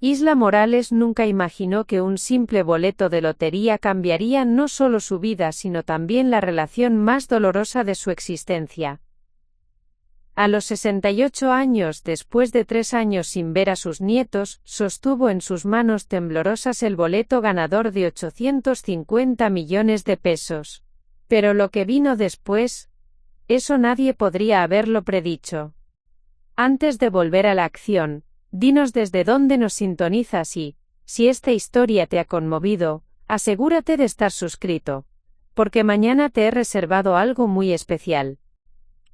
Isla Morales nunca imaginó que un simple boleto de lotería cambiaría no solo su vida sino también la relación más dolorosa de su existencia. A los 68 años, después de 3 años sin ver a sus nietos, sostuvo en sus manos temblorosas el boleto ganador de 850 millones de pesos. Pero lo que vino después, eso nadie podría haberlo predicho. Antes de volver a la acción, dinos desde dónde nos sintonizas y, si esta historia te ha conmovido, asegúrate de estar suscrito, porque mañana te he reservado algo muy especial.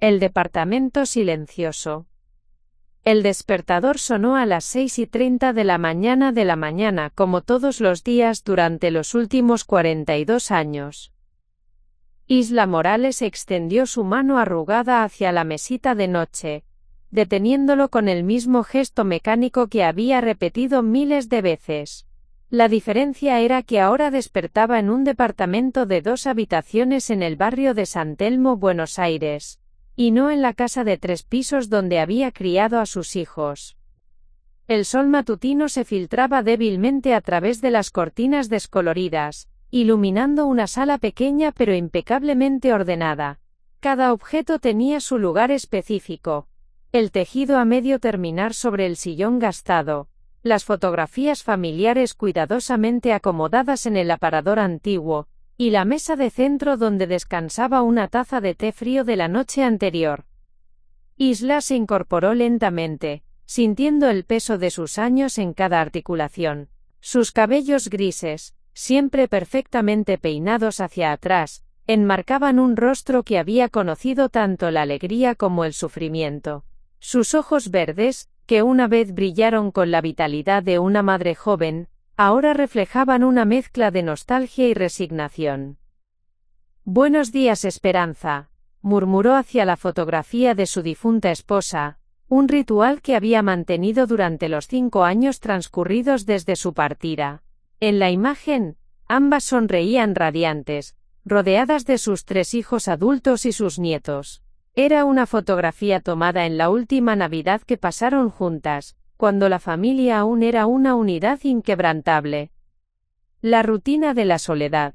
El departamento silencioso. El despertador sonó a las 6:30 de la mañana como todos los días durante los últimos 42 años. Isla Morales extendió su mano arrugada hacia la mesita de noche, deteniéndolo con el mismo gesto mecánico que había repetido miles de veces. La diferencia era que ahora despertaba en un departamento de 2 habitaciones en el barrio de San Telmo, Buenos Aires, y no en la casa de 3 pisos donde había criado a sus hijos. El sol matutino se filtraba débilmente a través de las cortinas descoloridas, iluminando una sala pequeña pero impecablemente ordenada. Cada objeto tenía su lugar específico. El tejido a medio terminar sobre el sillón gastado, las fotografías familiares cuidadosamente acomodadas en el aparador antiguo, y la mesa de centro donde descansaba una taza de té frío de la noche anterior. Isla se incorporó lentamente, sintiendo el peso de sus años en cada articulación. Sus cabellos grises, siempre perfectamente peinados hacia atrás, enmarcaban un rostro que había conocido tanto la alegría como el sufrimiento. Sus ojos verdes, que una vez brillaron con la vitalidad de una madre joven, ahora reflejaban una mezcla de nostalgia y resignación. «Buenos días, Esperanza», murmuró hacia la fotografía de su difunta esposa, un ritual que había mantenido durante los 5 años transcurridos desde su partida. En la imagen, ambas sonreían radiantes, rodeadas de sus 3 hijos adultos y sus nietos. Era una fotografía tomada en la última Navidad que pasaron juntas, cuando la familia aún era una unidad inquebrantable. La rutina de la soledad.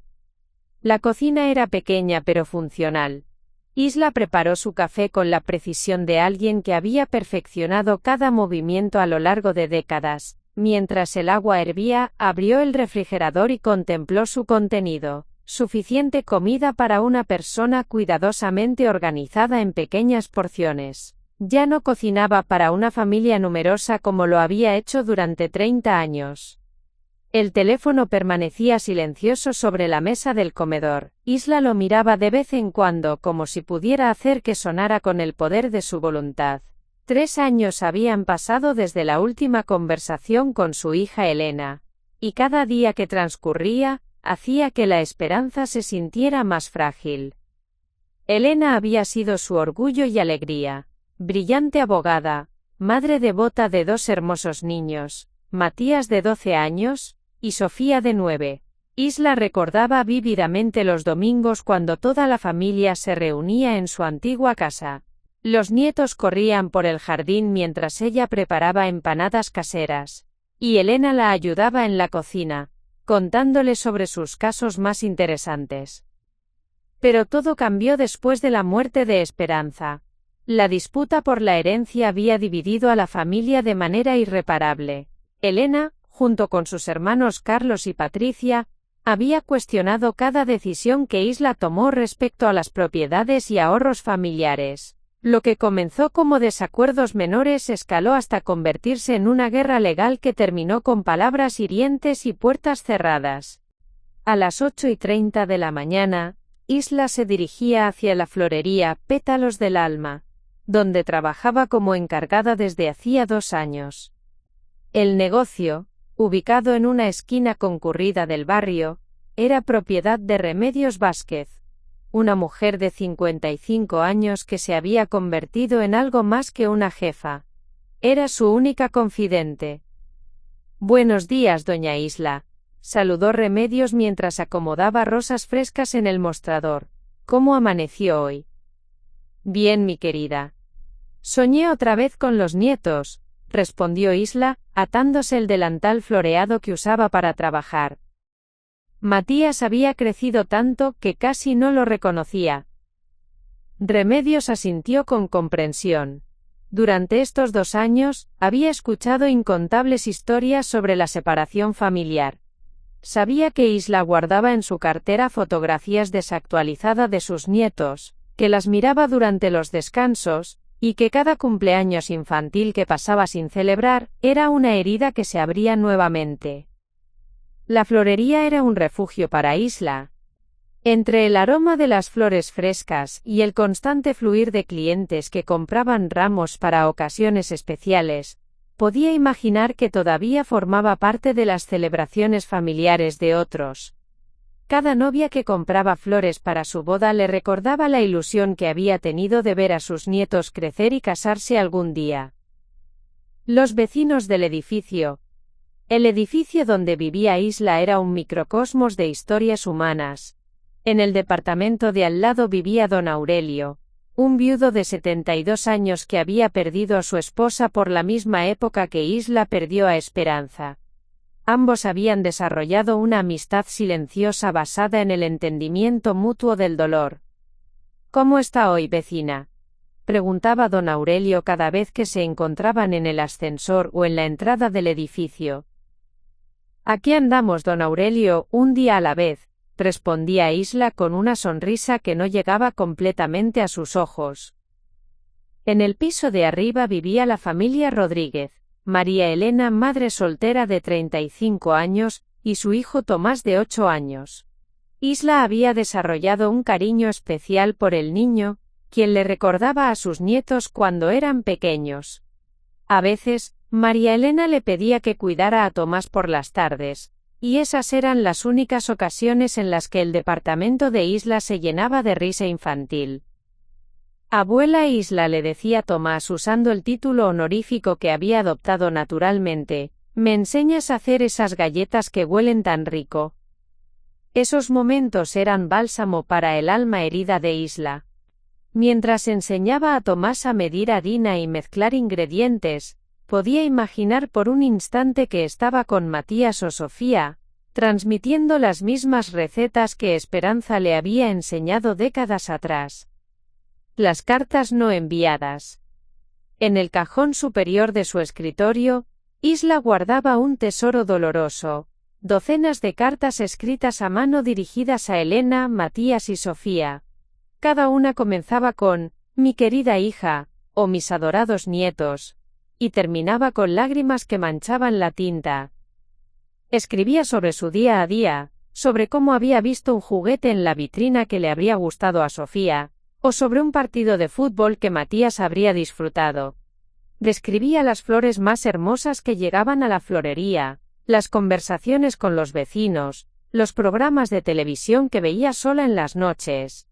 La cocina era pequeña pero funcional. Isla preparó su café con la precisión de alguien que había perfeccionado cada movimiento a lo largo de décadas. Mientras el agua hervía, abrió el refrigerador y contempló su contenido. Suficiente comida para una persona cuidadosamente organizada en pequeñas porciones. Ya no cocinaba para una familia numerosa como lo había hecho durante 30 años. El teléfono permanecía silencioso sobre la mesa del comedor. Isla lo miraba de vez en cuando como si pudiera hacer que sonara con el poder de su voluntad. 3 años habían pasado desde la última conversación con su hija Elena, y cada día que transcurría, hacía que la esperanza se sintiera más frágil. Elena había sido su orgullo y alegría, brillante abogada, madre devota de 2 hermosos niños, Matías de 12 años, y Sofía de 9. Isla recordaba vívidamente los domingos cuando toda la familia se reunía en su antigua casa. Los nietos corrían por el jardín mientras ella preparaba empanadas caseras, y Elena la ayudaba en la cocina, contándole sobre sus casos más interesantes. Pero todo cambió después de la muerte de Esperanza. La disputa por la herencia había dividido a la familia de manera irreparable. Elena, junto con sus hermanos Carlos y Patricia, había cuestionado cada decisión que Isla tomó respecto a las propiedades y ahorros familiares. Lo que comenzó como desacuerdos menores escaló hasta convertirse en una guerra legal que terminó con palabras hirientes y puertas cerradas. A las 8:30 de la mañana, Isla se dirigía hacia la florería Pétalos del Alma, donde trabajaba como encargada desde hacía 2 años. El negocio, ubicado en una esquina concurrida del barrio, era propiedad de Remedios Vázquez, una mujer de 55 años que se había convertido en algo más que una jefa. Era su única confidente. «Buenos días, doña Isla», saludó Remedios mientras acomodaba rosas frescas en el mostrador. «¿Cómo amaneció hoy?» «Bien, mi querida. Soñé otra vez con los nietos», respondió Isla, atándose el delantal floreado que usaba para trabajar. Matías había crecido tanto que casi no lo reconocía. Remedios asintió con comprensión. Durante estos 2 años, había escuchado incontables historias sobre la separación familiar. Sabía que Isla guardaba en su cartera fotografías desactualizadas de sus nietos, que las miraba durante los descansos, y que cada cumpleaños infantil que pasaba sin celebrar, era una herida que se abría nuevamente. La florería era un refugio para Isla. Entre el aroma de las flores frescas y el constante fluir de clientes que compraban ramos para ocasiones especiales, podía imaginar que todavía formaba parte de las celebraciones familiares de otros. Cada novia que compraba flores para su boda le recordaba la ilusión que había tenido de ver a sus nietos crecer y casarse algún día. Los vecinos del edificio. El edificio donde vivía Isla era un microcosmos de historias humanas. En el departamento de al lado vivía don Aurelio, un viudo de 72 años que había perdido a su esposa por la misma época que Isla perdió a Esperanza. Ambos habían desarrollado una amistad silenciosa basada en el entendimiento mutuo del dolor. ¿Cómo está hoy, vecina?, preguntaba don Aurelio cada vez que se encontraban en el ascensor o en la entrada del edificio. Aquí andamos, don Aurelio, un día a la vez, respondía Isla con una sonrisa que no llegaba completamente a sus ojos. En el piso de arriba vivía la familia Rodríguez, María Elena, madre soltera de 35 años, y su hijo Tomás de 8 años. Isla había desarrollado un cariño especial por el niño, quien le recordaba a sus nietos cuando eran pequeños. A veces, María Elena le pedía que cuidara a Tomás por las tardes, y esas eran las únicas ocasiones en las que el departamento de Isla se llenaba de risa infantil. Abuela Isla, le decía Tomás usando el título honorífico que había adoptado naturalmente, ¿me enseñas a hacer esas galletas que huelen tan rico? Esos momentos eran bálsamo para el alma herida de Isla. Mientras enseñaba a Tomás a medir harina y mezclar ingredientes, podía imaginar por un instante que estaba con Matías o Sofía, transmitiendo las mismas recetas que Esperanza le había enseñado décadas atrás. Las cartas no enviadas. En el cajón superior de su escritorio, Isla guardaba un tesoro doloroso, docenas de cartas escritas a mano dirigidas a Elena, Matías y Sofía. Cada una comenzaba con «mi querida hija» o «mis adorados nietos», y terminaba con lágrimas que manchaban la tinta. Escribía sobre su día a día, sobre cómo había visto un juguete en la vitrina que le habría gustado a Sofía, o sobre un partido de fútbol que Matías habría disfrutado. Describía las flores más hermosas que llegaban a la florería, las conversaciones con los vecinos, los programas de televisión que veía sola en las noches.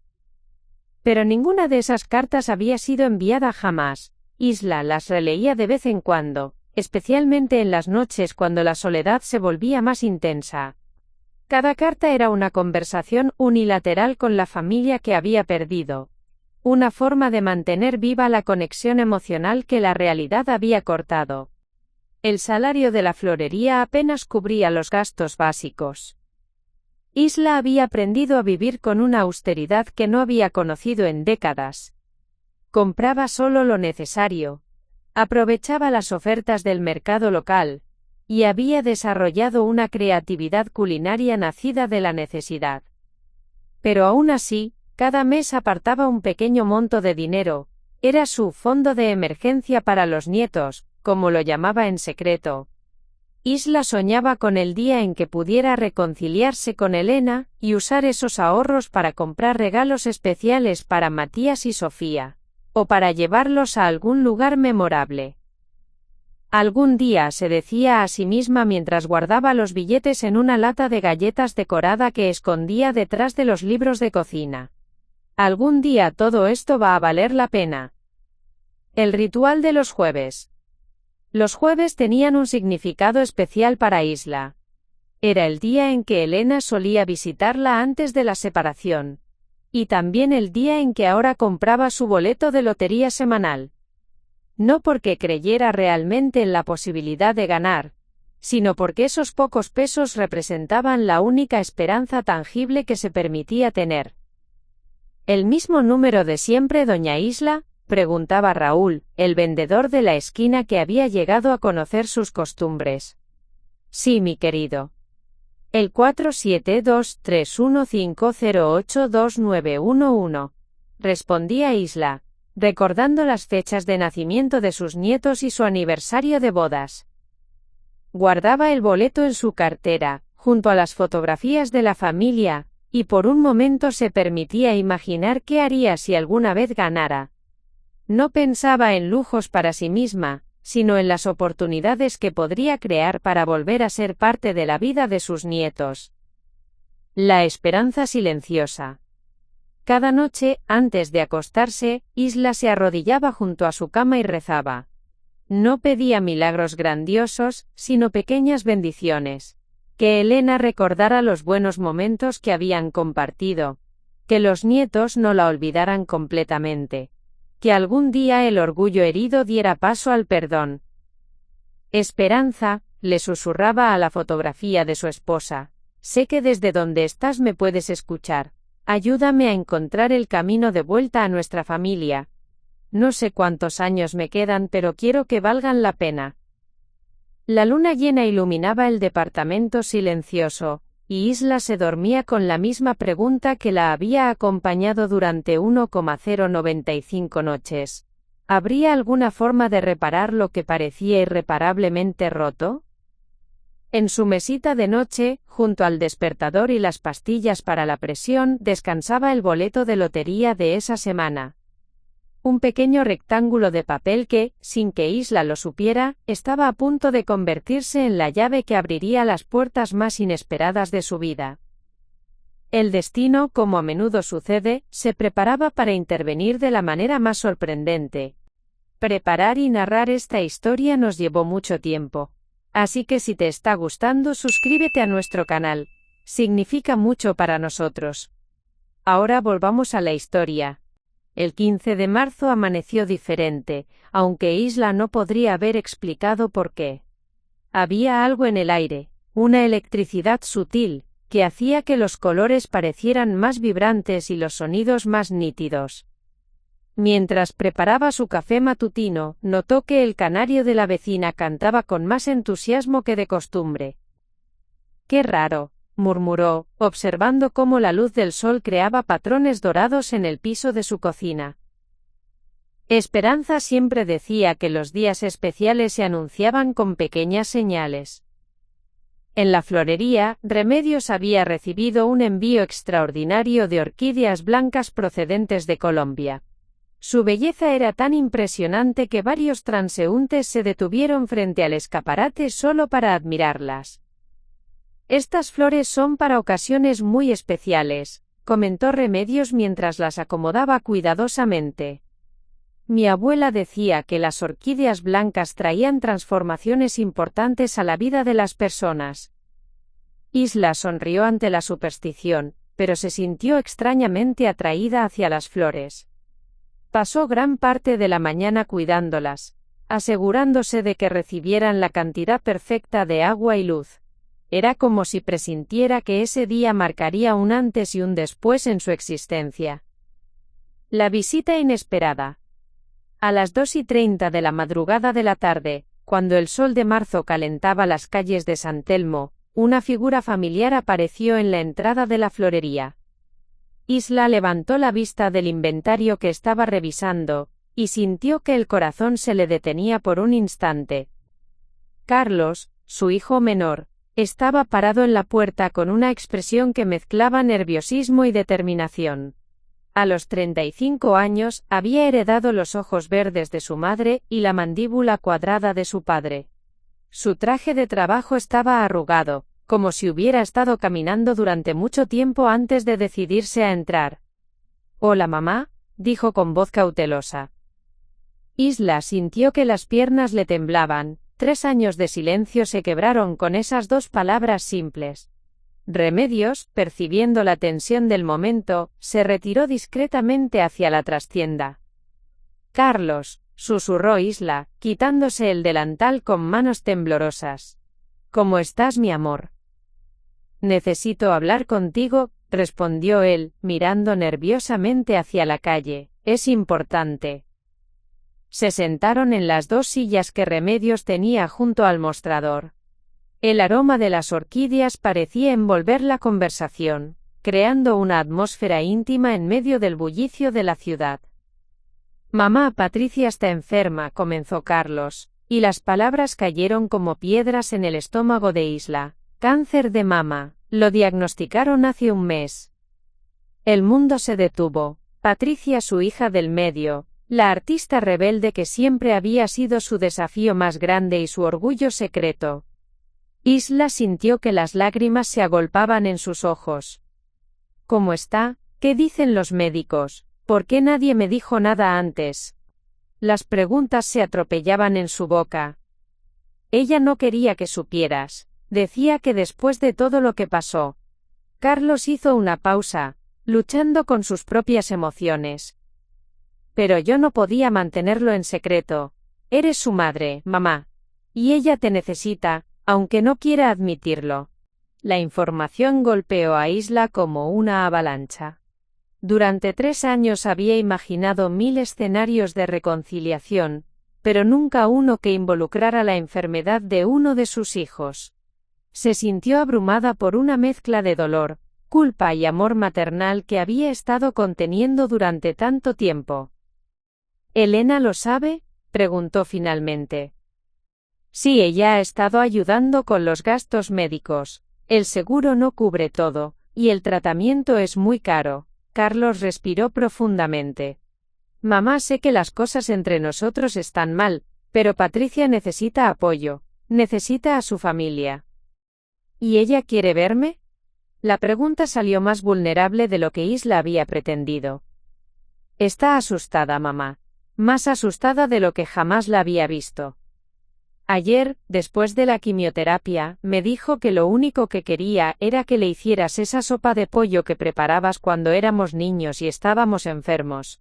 Pero ninguna de esas cartas había sido enviada jamás. Isla las releía de vez en cuando, especialmente en las noches cuando la soledad se volvía más intensa. Cada carta era una conversación unilateral con la familia que había perdido. Una forma de mantener viva la conexión emocional que la realidad había cortado. El salario de la florería apenas cubría los gastos básicos. Isla había aprendido a vivir con una austeridad que no había conocido en décadas. Compraba solo lo necesario, aprovechaba las ofertas del mercado local, y había desarrollado una creatividad culinaria nacida de la necesidad. Pero aún así, cada mes apartaba un pequeño monto de dinero, era su fondo de emergencia para los nietos, como lo llamaba en secreto. Isla soñaba con el día en que pudiera reconciliarse con Elena y usar esos ahorros para comprar regalos especiales para Matías y Sofía, o para llevarlos a algún lugar memorable. Algún día, se decía a sí misma mientras guardaba los billetes en una lata de galletas decorada que escondía detrás de los libros de cocina. Algún día todo esto va a valer la pena. El ritual de los jueves. Los jueves tenían un significado especial para Isla. Era el día en que Elena solía visitarla antes de la separación. Y también el día en que ahora compraba su boleto de lotería semanal. No porque creyera realmente en la posibilidad de ganar, sino porque esos pocos pesos representaban la única esperanza tangible que se permitía tener. ¿El mismo número de siempre, doña Isla?, preguntaba Raúl, el vendedor de la esquina que había llegado a conocer sus costumbres. Sí, mi querido. El 4723150829111, respondía Isla, recordando las fechas de nacimiento de sus nietos y su aniversario de bodas. Guardaba el boleto en su cartera, junto a las fotografías de la familia, y por un momento se permitía imaginar qué haría si alguna vez ganara. No pensaba en lujos para sí misma, sino en las oportunidades que podría crear para volver a ser parte de la vida de sus nietos. La esperanza silenciosa. Cada noche, antes de acostarse, Isla se arrodillaba junto a su cama y rezaba. No pedía milagros grandiosos, sino pequeñas bendiciones. Que Elena recordara los buenos momentos que habían compartido. Que los nietos no la olvidaran completamente. Que algún día el orgullo herido diera paso al perdón. Esperanza, le susurraba a la fotografía de su esposa. Sé que desde donde estás me puedes escuchar. Ayúdame a encontrar el camino de vuelta a nuestra familia. No sé cuántos años me quedan, pero quiero que valgan la pena. La luna llena iluminaba el departamento silencioso, y Isla se dormía con la misma pregunta que la había acompañado durante 1,095 noches. ¿Habría alguna forma de reparar lo que parecía irreparablemente roto? En su mesita de noche, junto al despertador y las pastillas para la presión, descansaba el boleto de lotería de esa semana. Un pequeño rectángulo de papel que, sin que Isla lo supiera, estaba a punto de convertirse en la llave que abriría las puertas más inesperadas de su vida. El destino, como a menudo sucede, se preparaba para intervenir de la manera más sorprendente. Preparar y narrar esta historia nos llevó mucho tiempo. Así que si te está gustando, suscríbete a nuestro canal. Significa mucho para nosotros. Ahora volvamos a la historia. El 15 de marzo amaneció diferente, aunque Isla no podría haber explicado por qué. Había algo en el aire, una electricidad sutil, que hacía que los colores parecieran más vibrantes y los sonidos más nítidos. Mientras preparaba su café matutino, notó que el canario de la vecina cantaba con más entusiasmo que de costumbre. «Qué raro», murmuró, observando cómo la luz del sol creaba patrones dorados en el piso de su cocina. Esperanza siempre decía que los días especiales se anunciaban con pequeñas señales. En la florería, Remedios había recibido un envío extraordinario de orquídeas blancas procedentes de Colombia. Su belleza era tan impresionante que varios transeúntes se detuvieron frente al escaparate solo para admirarlas. «Estas flores son para ocasiones muy especiales», comentó Remedios mientras las acomodaba cuidadosamente. «Mi abuela decía que las orquídeas blancas traían transformaciones importantes a la vida de las personas». Isla sonrió ante la superstición, pero se sintió extrañamente atraída hacia las flores. Pasó gran parte de la mañana cuidándolas, asegurándose de que recibieran la cantidad perfecta de agua y luz. Era como si presintiera que ese día marcaría un antes y un después en su existencia. La visita inesperada. A las 2:30 de la madrugada de la tarde, cuando el sol de marzo calentaba las calles de San Telmo, una figura familiar apareció en la entrada de la florería. Isla levantó la vista del inventario que estaba revisando, y sintió que el corazón se le detenía por un instante. Carlos, su hijo menor, estaba parado en la puerta con una expresión que mezclaba nerviosismo y determinación. A los 35 años, había heredado los ojos verdes de su madre y la mandíbula cuadrada de su padre. Su traje de trabajo estaba arrugado, como si hubiera estado caminando durante mucho tiempo antes de decidirse a entrar. «Hola, mamá», dijo con voz cautelosa. Isla sintió que las piernas le temblaban. 3 años de silencio se quebraron con esas 2 palabras simples. Remedios, percibiendo la tensión del momento, se retiró discretamente hacia la trastienda. Carlos, susurró Isla, quitándose el delantal con manos temblorosas. ¿Cómo estás, mi amor? Necesito hablar contigo, respondió él, mirando nerviosamente hacia la calle. Es importante. Se sentaron en las dos sillas que Remedios tenía junto al mostrador. El aroma de las orquídeas parecía envolver la conversación, creando una atmósfera íntima en medio del bullicio de la ciudad. Mamá, Patricia está enferma, comenzó Carlos, y las palabras cayeron como piedras en el estómago de Isla. Cáncer de mama, lo diagnosticaron hace un mes. El mundo se detuvo. Patricia, su hija del medio, la artista rebelde que siempre había sido su desafío más grande y su orgullo secreto. Isla sintió que las lágrimas se agolpaban en sus ojos. ¿Cómo está? ¿Qué dicen los médicos? ¿Por qué nadie me dijo nada antes? Las preguntas se atropellaban en su boca. Ella no quería que supieras. Decía que después de todo lo que pasó. Carlos hizo una pausa, luchando con sus propias emociones. Pero yo no podía mantenerlo en secreto. Eres su madre, mamá. Y ella te necesita, aunque no quiera admitirlo. La información golpeó a Isla como una avalancha. Durante 3 años había imaginado 1000 escenarios de reconciliación, pero nunca uno que involucrara la enfermedad de uno de sus hijos. Se sintió abrumada por una mezcla de dolor, culpa y amor maternal que había estado conteniendo durante tanto tiempo. ¿Elena lo sabe?, preguntó finalmente. Sí, ella ha estado ayudando con los gastos médicos. El seguro no cubre todo, y el tratamiento es muy caro. Carlos respiró profundamente. Mamá, sé que las cosas entre nosotros están mal, pero Patricia necesita apoyo, necesita a su familia. ¿Y ella quiere verme? La pregunta salió más vulnerable de lo que Isla había pretendido. Está asustada, mamá. Más asustada de lo que jamás la había visto. Ayer, después de la quimioterapia, me dijo que lo único que quería era que le hicieras esa sopa de pollo que preparabas cuando éramos niños y estábamos enfermos.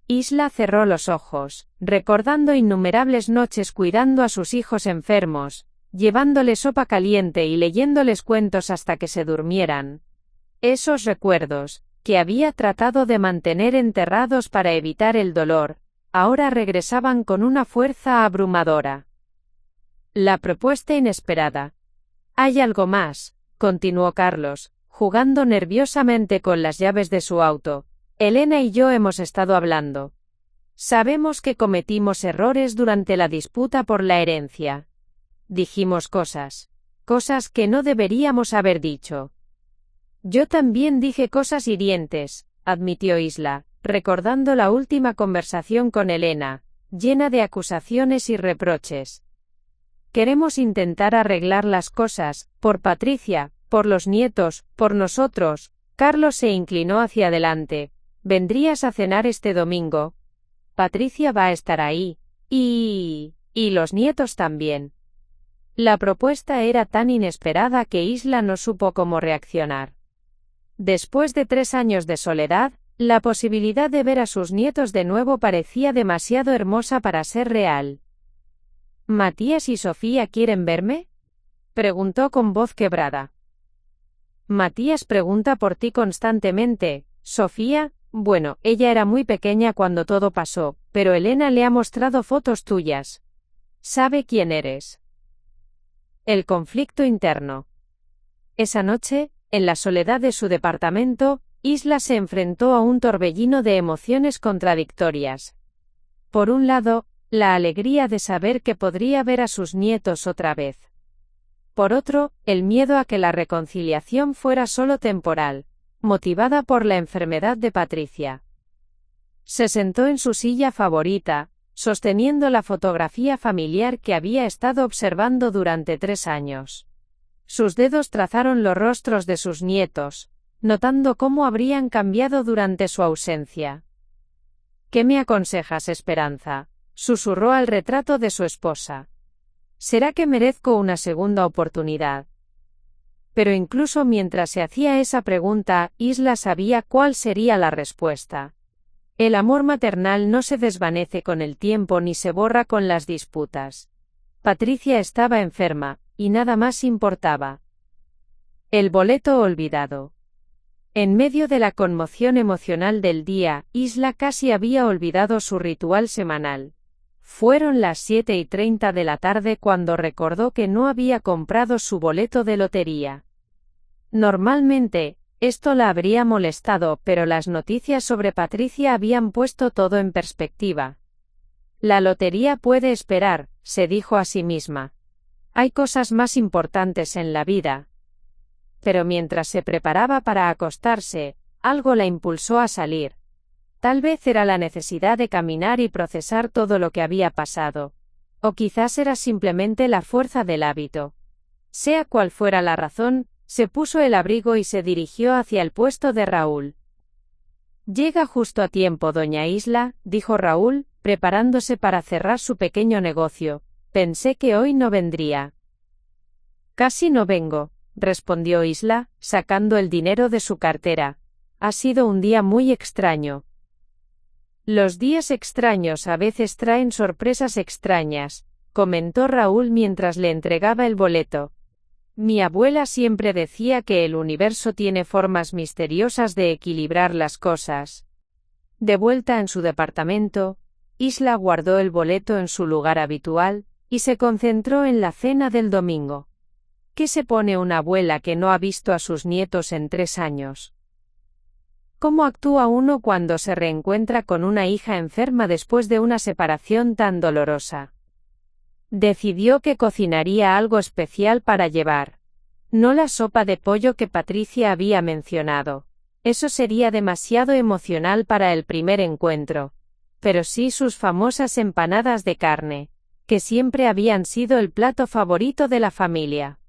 Isla cerró los ojos, recordando innumerables noches cuidando a sus hijos enfermos, llevándoles sopa caliente y leyéndoles cuentos hasta que se durmieran. Esos recuerdos, que había tratado de mantener enterrados para evitar el dolor, ahora regresaban con una fuerza abrumadora. La propuesta inesperada. Hay algo más, continuó Carlos, jugando nerviosamente con las llaves de su auto. Elena y yo hemos estado hablando. Sabemos que cometimos errores durante la disputa por la herencia. Dijimos cosas que no deberíamos haber dicho. Yo también dije cosas hirientes, admitió Isla, recordando la última conversación con Elena, llena de acusaciones y reproches. Queremos intentar arreglar las cosas, por Patricia, por los nietos, por nosotros. Carlos se inclinó hacia adelante. ¿Vendrías a cenar este domingo? Patricia va a estar ahí. Y los nietos también. La propuesta era tan inesperada que Isla no supo cómo reaccionar. Después de 3 años de soledad, la posibilidad de ver a sus nietos de nuevo parecía demasiado hermosa para ser real. ¿Matías y Sofía quieren verme?, preguntó con voz quebrada. Matías pregunta por ti constantemente. Sofía, bueno, ella era muy pequeña cuando todo pasó, pero Elena le ha mostrado fotos tuyas. Sabe quién eres. El conflicto interno. Esa noche, en la soledad de su departamento, Isla se enfrentó a un torbellino de emociones contradictorias. Por un lado, la alegría de saber que podría ver a sus nietos otra vez. Por otro, el miedo a que la reconciliación fuera solo temporal, motivada por la enfermedad de Patricia. Se sentó en su silla favorita, sosteniendo la fotografía familiar que había estado observando durante 3 años. Sus dedos trazaron los rostros de sus nietos, notando cómo habrían cambiado durante su ausencia. ¿Qué me aconsejas, Esperanza?, susurró al retrato de su esposa. ¿Será que merezco una segunda oportunidad? Pero incluso mientras se hacía esa pregunta, Isla sabía cuál sería la respuesta. El amor maternal no se desvanece con el tiempo ni se borra con las disputas. Patricia estaba enferma, y nada más importaba. El boleto olvidado. En medio de la conmoción emocional del día, Isla casi había olvidado su ritual semanal. Fueron las 7:30 de la tarde cuando recordó que no había comprado su boleto de lotería. Normalmente, esto la habría molestado, pero las noticias sobre Patricia habían puesto todo en perspectiva. La lotería puede esperar, se dijo a sí misma. Hay cosas más importantes en la vida. Pero mientras se preparaba para acostarse, algo la impulsó a salir. Tal vez era la necesidad de caminar y procesar todo lo que había pasado. O quizás era simplemente la fuerza del hábito. Sea cual fuera la razón, se puso el abrigo y se dirigió hacia el puesto de Raúl. Llega justo a tiempo, doña Isla, dijo Raúl, preparándose para cerrar su pequeño negocio. Pensé que hoy no vendría. Casi no vengo, respondió Isla, sacando el dinero de su cartera. Ha sido un día muy extraño. Los días extraños a veces traen sorpresas extrañas, comentó Raúl mientras le entregaba el boleto. Mi abuela siempre decía que el universo tiene formas misteriosas de equilibrar las cosas. De vuelta en su departamento, Isla guardó el boleto en su lugar habitual, y se concentró en la cena del domingo. ¿Qué se pone una abuela que no ha visto a sus nietos en 3 años? ¿Cómo actúa uno cuando se reencuentra con una hija enferma después de una separación tan dolorosa? Decidió que cocinaría algo especial para llevar. No la sopa de pollo que Patricia había mencionado. Eso sería demasiado emocional para el primer encuentro. Pero sí sus famosas empanadas de carne, que siempre habían sido el plato favorito de la familia.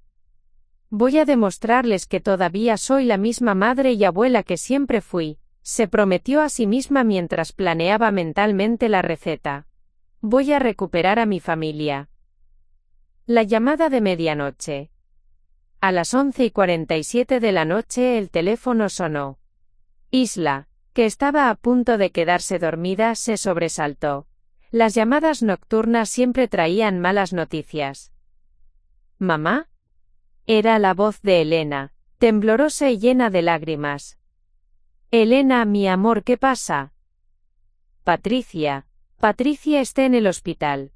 Voy a demostrarles que todavía soy la misma madre y abuela que siempre fui, se prometió a sí misma mientras planeaba mentalmente la receta. Voy a recuperar a mi familia. La llamada de medianoche. A las 11:47 de la noche el teléfono sonó. Isla, que estaba a punto de quedarse dormida, se sobresaltó. Las llamadas nocturnas siempre traían malas noticias. ¿Mamá? Era la voz de Elena, temblorosa y llena de lágrimas. Elena, mi amor, ¿qué pasa? Patricia está en el hospital.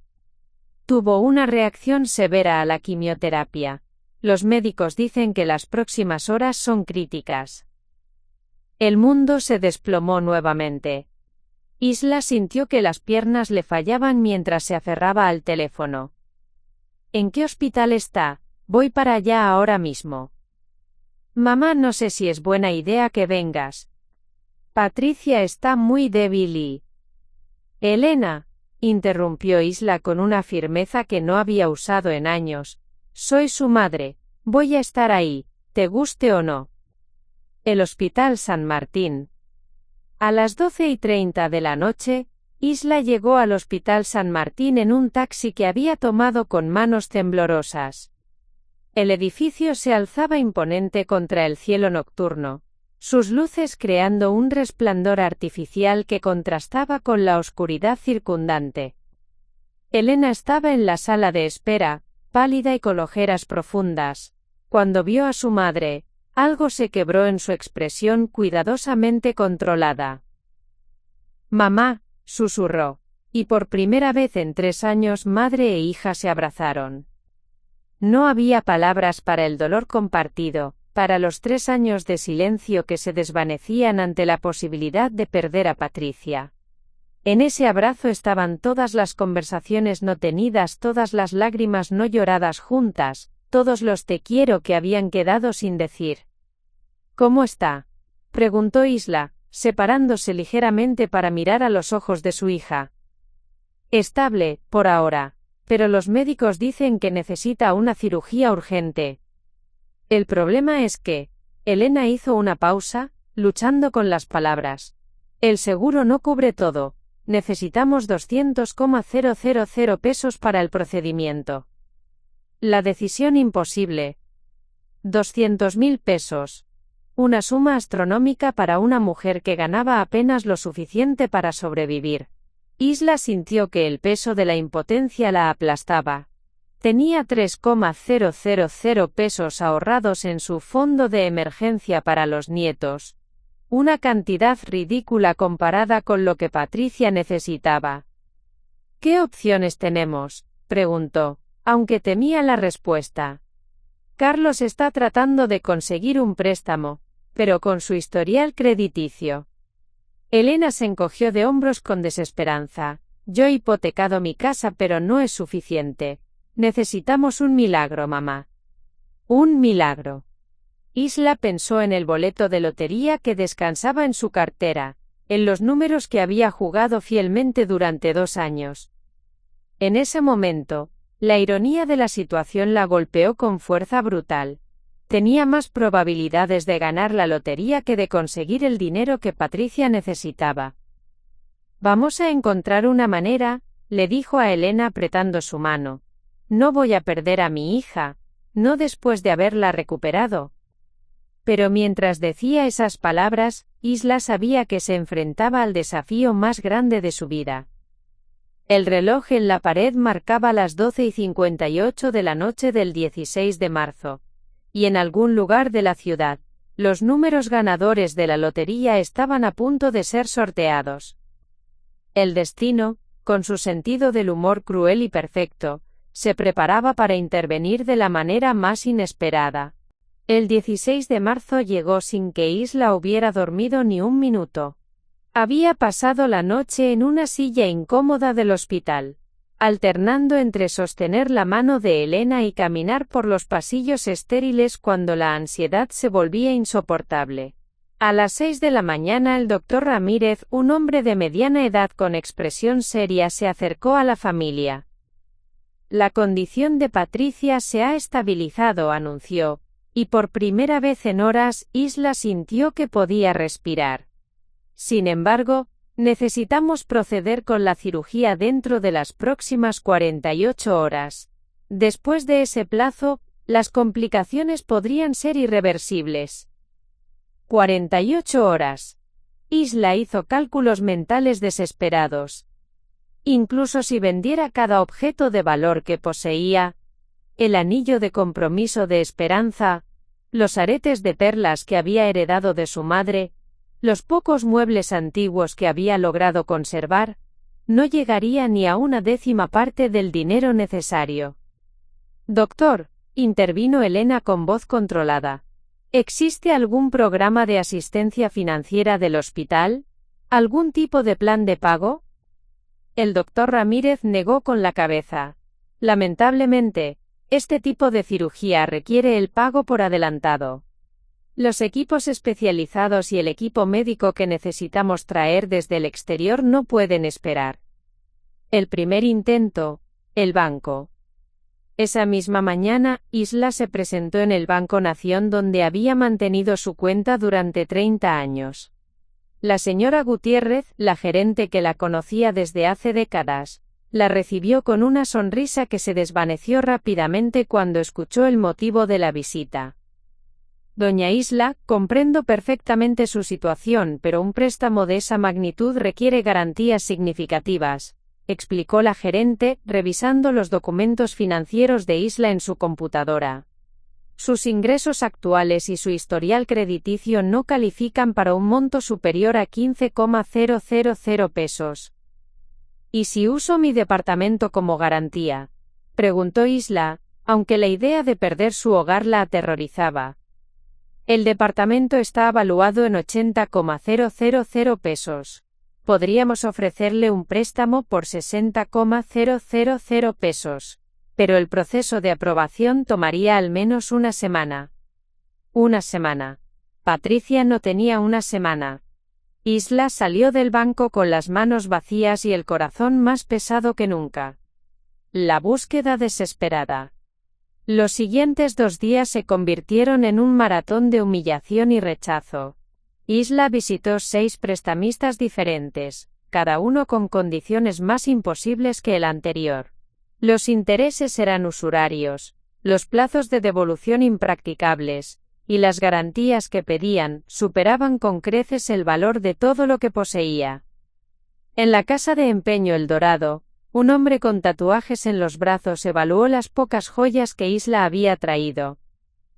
Tuvo una reacción severa a la quimioterapia. Los médicos dicen que las próximas horas son críticas. El mundo se desplomó nuevamente. Isla sintió que las piernas le fallaban mientras se aferraba al teléfono. ¿En qué hospital está? Voy para allá ahora mismo. Mamá, no sé si es buena idea que vengas. Patricia está muy débil y... Elena, interrumpió Isla con una firmeza que no había usado en años. Soy su madre, voy a estar ahí, te guste o no. El Hospital San Martín. A las 12:30 de la noche, Isla llegó al Hospital San Martín en un taxi que había tomado con manos temblorosas. El edificio se alzaba imponente contra el cielo nocturno, sus luces creando un resplandor artificial que contrastaba con la oscuridad circundante. Elena estaba en la sala de espera, pálida y con ojeras profundas. Cuando vio a su madre, algo se quebró en su expresión cuidadosamente controlada. Mamá, susurró, y por primera vez en 3 años madre e hija se abrazaron. No había palabras para el dolor compartido, para los 3 años de silencio que se desvanecían ante la posibilidad de perder a Patricia. En ese abrazo estaban todas las conversaciones no tenidas, todas las lágrimas no lloradas juntas, todos los te quiero que habían quedado sin decir. ¿Cómo está?, preguntó Isla, separándose ligeramente para mirar a los ojos de su hija. Estable, por ahora, pero los médicos dicen que necesita una cirugía urgente. El problema es que, Elena hizo una pausa, luchando con las palabras. El seguro no cubre todo, necesitamos 200,000 pesos para el procedimiento. La decisión imposible. 200.000 pesos. Una suma astronómica para una mujer que ganaba apenas lo suficiente para sobrevivir. Isla sintió que el peso de la impotencia la aplastaba. Tenía 3,000 pesos ahorrados en su fondo de emergencia para los nietos. Una cantidad ridícula comparada con lo que Patricia necesitaba. ¿Qué opciones tenemos?, preguntó, aunque temía la respuesta. Carlos está tratando de conseguir un préstamo, pero con su historial crediticio. Elena se encogió de hombros con desesperanza. Yo he hipotecado mi casa, pero no es suficiente. Necesitamos un milagro, mamá. Un milagro. Isla pensó en el boleto de lotería que descansaba en su cartera, en los números que había jugado fielmente durante 2 años. En ese momento, la ironía de la situación la golpeó con fuerza brutal. Tenía más probabilidades de ganar la lotería que de conseguir el dinero que Patricia necesitaba. Vamos a encontrar una manera, le dijo a Elena apretando su mano. No voy a perder a mi hija, no después de haberla recuperado. Pero mientras decía esas palabras, Isla sabía que se enfrentaba al desafío más grande de su vida. El reloj en la pared marcaba las 12:58 de la noche del 16 de marzo. Y en algún lugar de la ciudad, los números ganadores de la lotería estaban a punto de ser sorteados. El destino, con su sentido del humor cruel y perfecto, se preparaba para intervenir de la manera más inesperada. El 16 de marzo llegó sin que Isla hubiera dormido ni un minuto. Había pasado la noche en una silla incómoda del hospital, alternando entre sostener la mano de Elena y caminar por los pasillos estériles cuando la ansiedad se volvía insoportable. A las 6 de la mañana el doctor Ramírez, un hombre de mediana edad con expresión seria, se acercó a la familia. La condición de Patricia se ha estabilizado, anunció, y por primera vez en horas, Isla sintió que podía respirar. Sin embargo, necesitamos proceder con la cirugía dentro de las próximas 48 horas. Después de ese plazo, las complicaciones podrían ser irreversibles. 48 horas. Isla hizo cálculos mentales desesperados. Incluso si vendiera cada objeto de valor que poseía, el anillo de compromiso de Esperanza, los aretes de perlas que había heredado de su madre, los pocos muebles antiguos que había logrado conservar, no llegaría ni a una 10ª parte del dinero necesario. Doctor, intervino Elena con voz controlada. ¿Existe algún programa de asistencia financiera del hospital? ¿Algún tipo de plan de pago? El doctor Ramírez negó con la cabeza. Lamentablemente, este tipo de cirugía requiere el pago por adelantado. Los equipos especializados y el equipo médico que necesitamos traer desde el exterior no pueden esperar. El primer intento, el banco. Esa misma mañana, Isla se presentó en el Banco Nación, donde había mantenido su cuenta durante 30 años. La señora Gutiérrez, la gerente que la conocía desde hace décadas, la recibió con una sonrisa que se desvaneció rápidamente cuando escuchó el motivo de la visita. Doña Isla, comprendo perfectamente su situación, pero un préstamo de esa magnitud requiere garantías significativas, explicó la gerente, revisando los documentos financieros de Isla en su computadora. Sus ingresos actuales y su historial crediticio no califican para un monto superior a 15,000 pesos. ¿Y si uso mi departamento como garantía?, preguntó Isla, aunque la idea de perder su hogar la aterrorizaba. El departamento está avaluado en 80,000 pesos. Podríamos ofrecerle un préstamo por 60,000 pesos, pero el proceso de aprobación tomaría al menos una semana. Una semana. Patricia no tenía una semana. Isla salió del banco con las manos vacías y el corazón más pesado que nunca. La búsqueda desesperada. Los siguientes 2 días se convirtieron en un maratón de humillación y rechazo. Isla visitó 6 prestamistas diferentes, cada uno con condiciones más imposibles que el anterior. Los intereses eran usurarios, los plazos de devolución impracticables, y las garantías que pedían superaban con creces el valor de todo lo que poseía. En la casa de empeño El Dorado, un hombre con tatuajes en los brazos evaluó las pocas joyas que Isla había traído.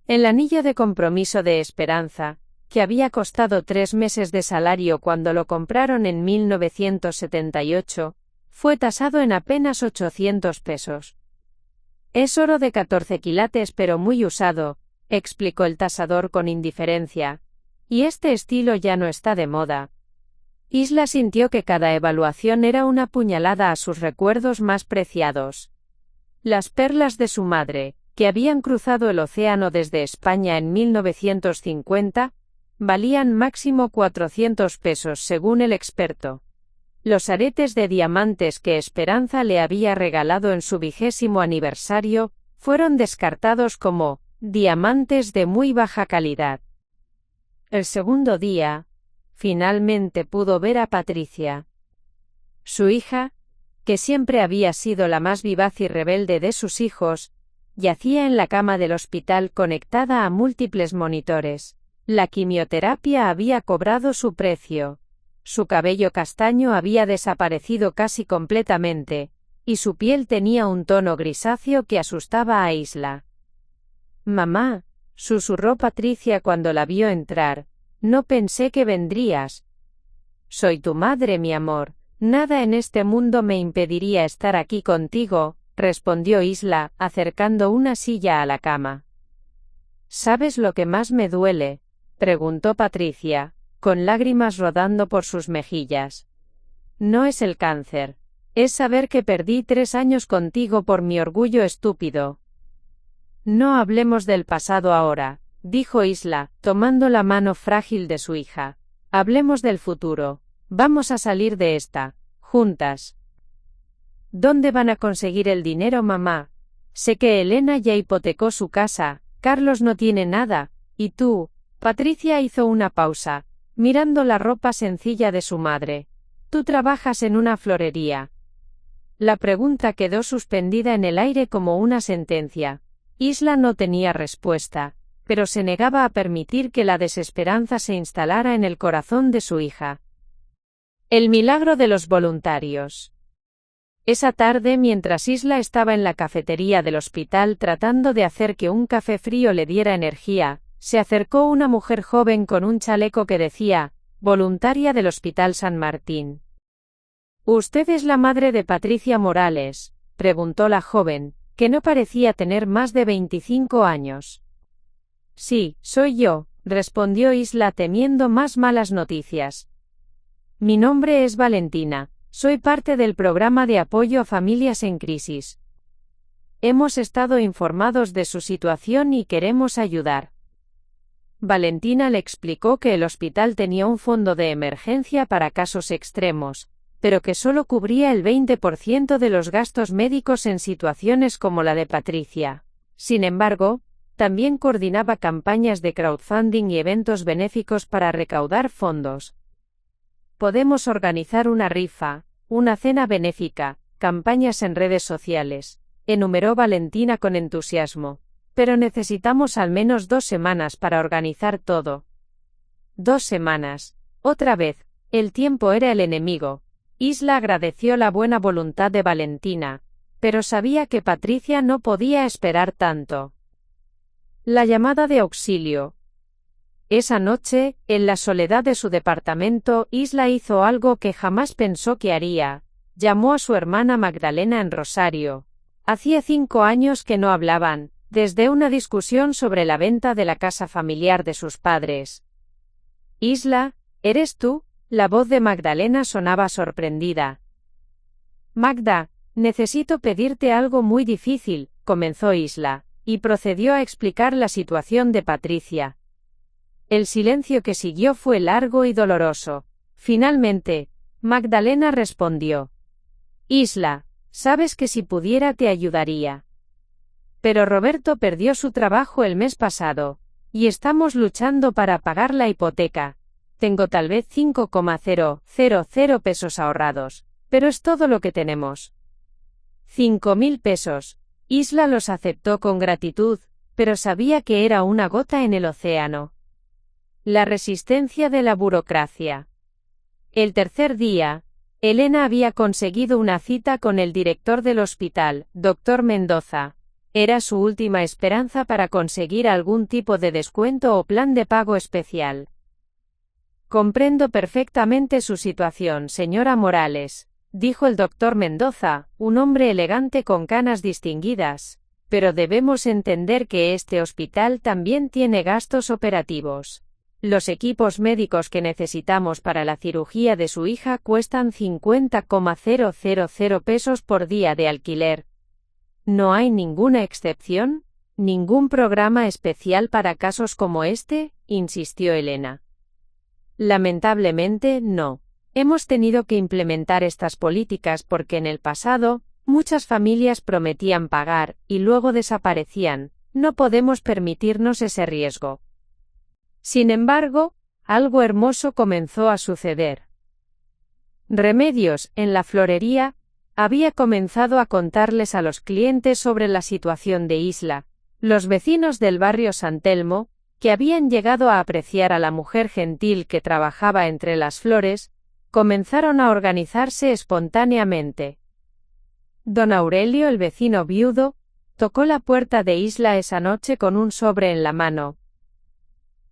El anillo de compromiso de Esperanza, que había costado 3 meses de salario cuando lo compraron en 1978, fue tasado en apenas 800 pesos. Es oro de 14 quilates pero muy usado, explicó el tasador con indiferencia, y este estilo ya no está de moda. Isla sintió que cada evaluación era una puñalada a sus recuerdos más preciados. Las perlas de su madre, que habían cruzado el océano desde España en 1950, valían máximo 400 pesos según el experto. Los aretes de diamantes que Esperanza le había regalado en su 20º aniversario, fueron descartados como diamantes de muy baja calidad. El segundo día, finalmente pudo ver a Patricia. Su hija, que siempre había sido la más vivaz y rebelde de sus hijos, yacía en la cama del hospital conectada a múltiples monitores. La quimioterapia había cobrado su precio. Su cabello castaño había desaparecido casi completamente, y su piel tenía un tono grisáceo que asustaba a Isla. «Mamá», susurró Patricia cuando la vio entrar, «no pensé que vendrías». «Soy tu madre, mi amor, nada en este mundo me impediría estar aquí contigo», respondió Isla, acercando una silla a la cama. «¿Sabes lo que más me duele?», preguntó Patricia, con lágrimas rodando por sus mejillas. «No es el cáncer. Es saber que perdí 3 años contigo por mi orgullo estúpido». «No hablemos del pasado ahora», dijo Isla, tomando la mano frágil de su hija. «Hablemos del futuro. Vamos a salir de esta, juntas». «¿Dónde van a conseguir el dinero, mamá? Sé que Elena ya hipotecó su casa, Carlos no tiene nada, y tú». Patricia hizo una pausa, mirando la ropa sencilla de su madre. «Tú trabajas en una florería». La pregunta quedó suspendida en el aire como una sentencia. Isla no tenía respuesta, pero se negaba a permitir que la desesperanza se instalara en el corazón de su hija. El milagro de los voluntarios. Esa tarde, mientras Isla estaba en la cafetería del hospital tratando de hacer que un café frío le diera energía, se acercó una mujer joven con un chaleco que decía, voluntaria del Hospital San Martín. «¿Usted es la madre de Patricia Morales?», preguntó la joven, que no parecía tener más de 25 años. «Sí, soy yo», respondió Isla temiendo más malas noticias. «Mi nombre es Valentina, soy parte del programa de apoyo a familias en crisis. Hemos estado informados de su situación y queremos ayudar». Valentina le explicó que el hospital tenía un fondo de emergencia para casos extremos, pero que solo cubría el 20% de los gastos médicos en situaciones como la de Patricia. Sin embargo, también coordinaba campañas de crowdfunding y eventos benéficos para recaudar fondos. «Podemos organizar una rifa, una cena benéfica, campañas en redes sociales», enumeró Valentina con entusiasmo. «Pero necesitamos al menos 2 semanas para organizar todo». 2 semanas. Otra vez, el tiempo era el enemigo. Isla agradeció la buena voluntad de Valentina, pero sabía que Patricia no podía esperar tanto. La llamada de auxilio. Esa noche, en la soledad de su departamento, Isla hizo algo que jamás pensó que haría. Llamó a su hermana Magdalena en Rosario. Hacía 5 años que no hablaban, desde una discusión sobre la venta de la casa familiar de sus padres. «Isla, ¿eres tú?», la voz de Magdalena sonaba sorprendida. «Magda, necesito pedirte algo muy difícil», comenzó Isla, y procedió a explicar la situación de Patricia. El silencio que siguió fue largo y doloroso. Finalmente, Magdalena respondió: «Isla, sabes que si pudiera te ayudaría. Pero Roberto perdió su trabajo el mes pasado, y estamos luchando para pagar la hipoteca. Tengo tal vez 5,000 pesos ahorrados, pero es todo lo que tenemos». 5.000 pesos. Isla los aceptó con gratitud, pero sabía que era una gota en el océano. La resistencia de la burocracia. El tercer día, Elena había conseguido una cita con el director del hospital, Dr. Mendoza. Era su última esperanza para conseguir algún tipo de descuento o plan de pago especial. Comprendo perfectamente su situación, señora Morales, dijo el doctor Mendoza, un hombre elegante con canas distinguidas, pero debemos entender que este hospital también tiene gastos operativos. Los equipos médicos que necesitamos para la cirugía de su hija cuestan 50,000 pesos por día de alquiler. ¿No hay ninguna excepción? ¿Ningún programa especial para casos como este?, insistió Elena. Lamentablemente, no. Hemos tenido que implementar estas políticas porque en el pasado, muchas familias prometían pagar, y luego desaparecían. No podemos permitirnos ese riesgo. Sin embargo, algo hermoso comenzó a suceder. Remedios, en la florería, había comenzado a contarles a los clientes sobre la situación de Isla. Los vecinos del barrio San Telmo, que habían llegado a apreciar a la mujer gentil que trabajaba entre las flores, comenzaron a organizarse espontáneamente. Don Aurelio, el vecino viudo, tocó la puerta de Isla esa noche con un sobre en la mano.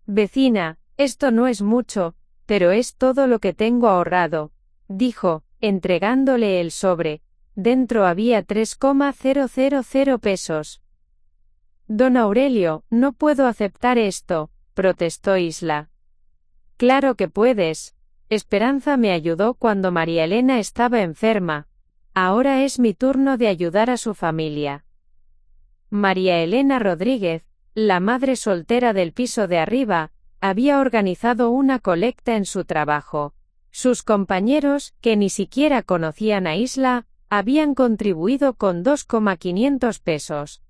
«Vecina, esto no es mucho, pero es todo lo que tengo ahorrado», dijo, entregándole el sobre. Dentro había 3,000 pesos. «Don Aurelio, no puedo aceptar esto», protestó Isla. «Claro que puedes. Esperanza me ayudó cuando María Elena estaba enferma. Ahora es mi turno de ayudar a su familia». María Elena Rodríguez, la madre soltera del piso de arriba, había organizado una colecta en su trabajo. Sus compañeros, que ni siquiera conocían a Isla, habían contribuido con 2,500 pesos.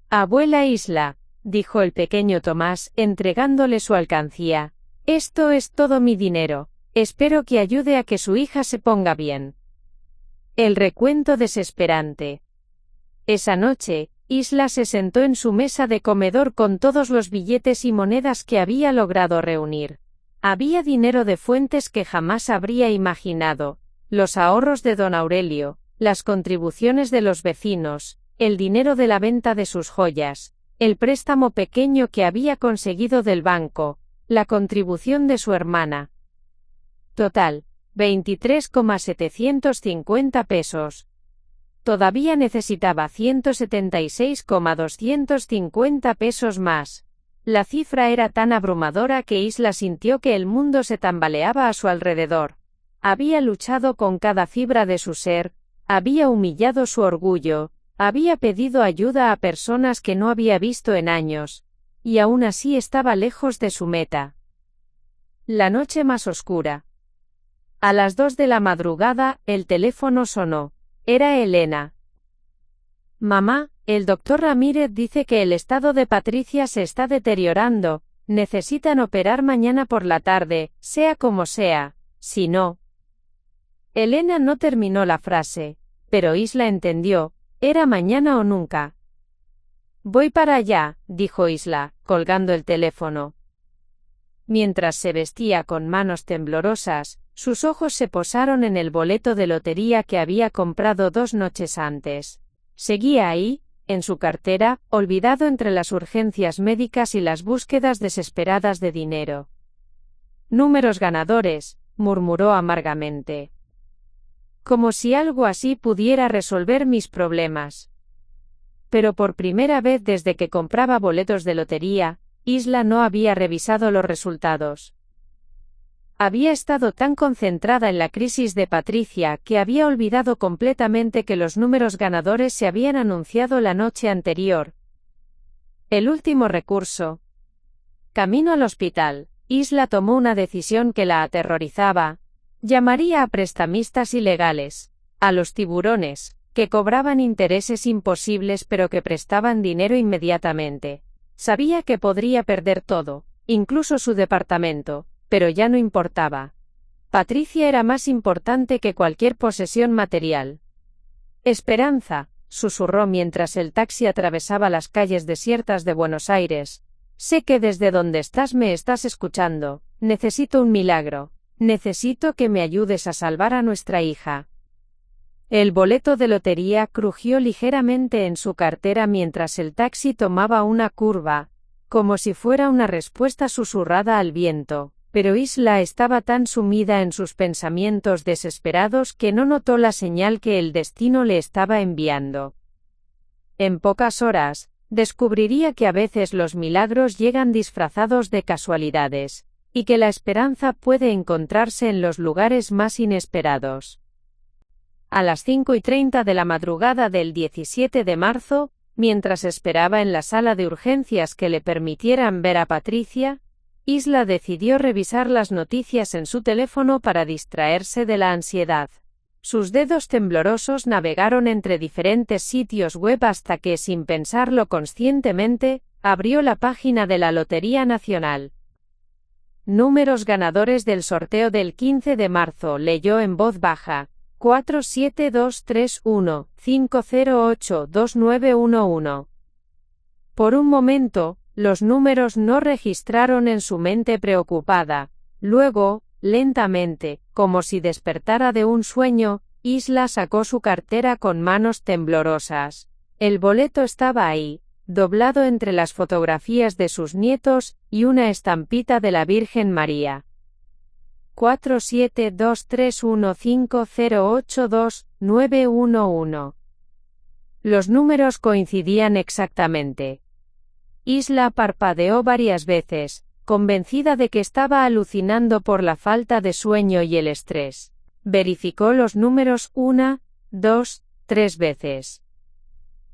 «Abuela Isla», dijo el pequeño Tomás, entregándole su alcancía, «esto es todo mi dinero. Espero que ayude a que su hija se ponga bien». El recuento desesperante. Esa noche, Isla se sentó en su mesa de comedor con todos los billetes y monedas que había logrado reunir. Había dinero de fuentes que jamás habría imaginado, los ahorros de don Aurelio, las contribuciones de los vecinos, el dinero de la venta de sus joyas, el préstamo pequeño que había conseguido del banco, la contribución de su hermana. Total, 23,750 pesos. Todavía necesitaba 176,250 pesos más. La cifra era tan abrumadora que Isla sintió que el mundo se tambaleaba a su alrededor. Había luchado con cada fibra de su ser, había humillado su orgullo, había pedido ayuda a personas que no había visto en años, y aún así estaba lejos de su meta. La noche más oscura. A las 2 de la madrugada, el teléfono sonó. Era Elena. «Mamá, el doctor Ramírez dice que el estado de Patricia se está deteriorando, necesitan operar mañana por la tarde, sea como sea, si no». Elena no terminó la frase, pero Isla entendió, era mañana o nunca. «Voy para allá», dijo Isla, colgando el teléfono. Mientras se vestía con manos temblorosas, sus ojos se posaron en el boleto de lotería que había comprado 2 noches antes. Seguía ahí, en su cartera, olvidado entre las urgencias médicas y las búsquedas desesperadas de dinero. «Números ganadores», murmuró amargamente. «Como si algo así pudiera resolver mis problemas». Pero por primera vez desde que compraba boletos de lotería, Isla no había revisado los resultados. Había estado tan concentrada en la crisis de Patricia que había olvidado completamente que los números ganadores se habían anunciado la noche anterior. El último recurso. Camino al hospital, Isla tomó una decisión que la aterrorizaba. Llamaría a prestamistas ilegales, a los tiburones, que cobraban intereses imposibles pero que prestaban dinero inmediatamente. Sabía que podría perder todo, incluso su departamento, pero ya no importaba. Patricia era más importante que cualquier posesión material. Esperanza, susurró mientras el taxi atravesaba las calles desiertas de Buenos Aires. Sé que desde donde estás me estás escuchando. Necesito un milagro. Necesito que me ayudes a salvar a nuestra hija. El boleto de lotería crujió ligeramente en su cartera mientras el taxi tomaba una curva, como si fuera una respuesta susurrada al viento, pero Isla estaba tan sumida en sus pensamientos desesperados que no notó la señal que el destino le estaba enviando. En pocas horas, descubriría que a veces los milagros llegan disfrazados de casualidades, y que la esperanza puede encontrarse en los lugares más inesperados. A las 5:30 de la madrugada del 17 de marzo, mientras esperaba en la sala de urgencias que le permitieran ver a Patricia, Isla decidió revisar las noticias en su teléfono para distraerse de la ansiedad. Sus dedos temblorosos navegaron entre diferentes sitios web hasta que, sin pensarlo conscientemente, abrió la página de la Lotería Nacional. Números ganadores del sorteo del 15 de marzo, leyó en voz baja. 47231-508-2911. Por un momento, los números no registraron en su mente preocupada. Luego, lentamente, como si despertara de un sueño, Isla sacó su cartera con manos temblorosas. El boleto estaba ahí, doblado entre las fotografías de sus nietos y una estampita de la Virgen María. 47231-508-2911. Los números coincidían exactamente. Isla parpadeó varias veces, convencida de que estaba alucinando por la falta de sueño y el estrés. Verificó los números 1, 2, 3 veces.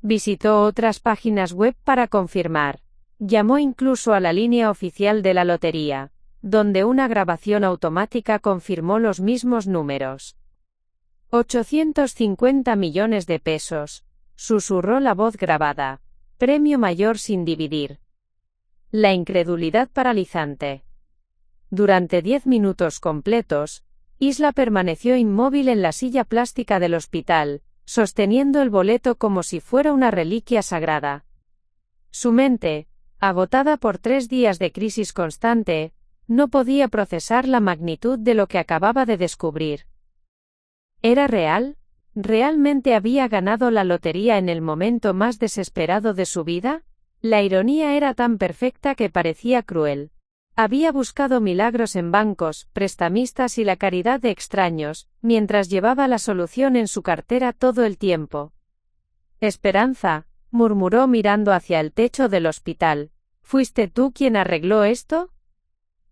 Visitó otras páginas web para confirmar. Llamó incluso a la línea oficial de la lotería, donde una grabación automática confirmó los mismos números. 850 millones de pesos, susurró la voz grabada. Premio mayor sin dividir. La incredulidad paralizante. Durante 10 minutos completos, Isla permaneció inmóvil en la silla plástica del hospital, sosteniendo el boleto como si fuera una reliquia sagrada. Su mente, agotada por 3 días de crisis constante, no podía procesar la magnitud de lo que acababa de descubrir. ¿Era real? ¿Realmente había ganado la lotería en el momento más desesperado de su vida? La ironía era tan perfecta que parecía cruel. Había buscado milagros en bancos, prestamistas y la caridad de extraños, mientras llevaba la solución en su cartera todo el tiempo. Esperanza, murmuró mirando hacia el techo del hospital. ¿Fuiste tú quien arregló esto?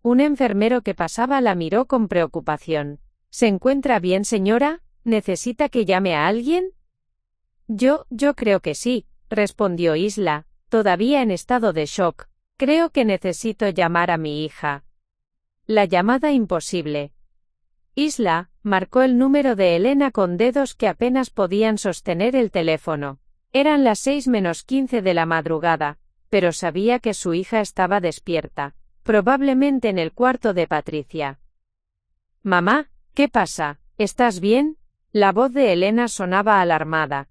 Un enfermero que pasaba la miró con preocupación. ¿Se encuentra bien, señora? ¿Necesita que llame a alguien? Yo creo que sí, respondió Isla, todavía en estado de shock. Creo que necesito llamar a mi hija. La llamada imposible. Isla marcó el número de Elena con dedos que apenas podían sostener el teléfono. Eran las 6:15 de la madrugada, pero sabía que su hija estaba despierta, probablemente en el cuarto de Patricia. Mamá, ¿qué pasa? ¿Estás bien? La voz de Elena sonaba alarmada.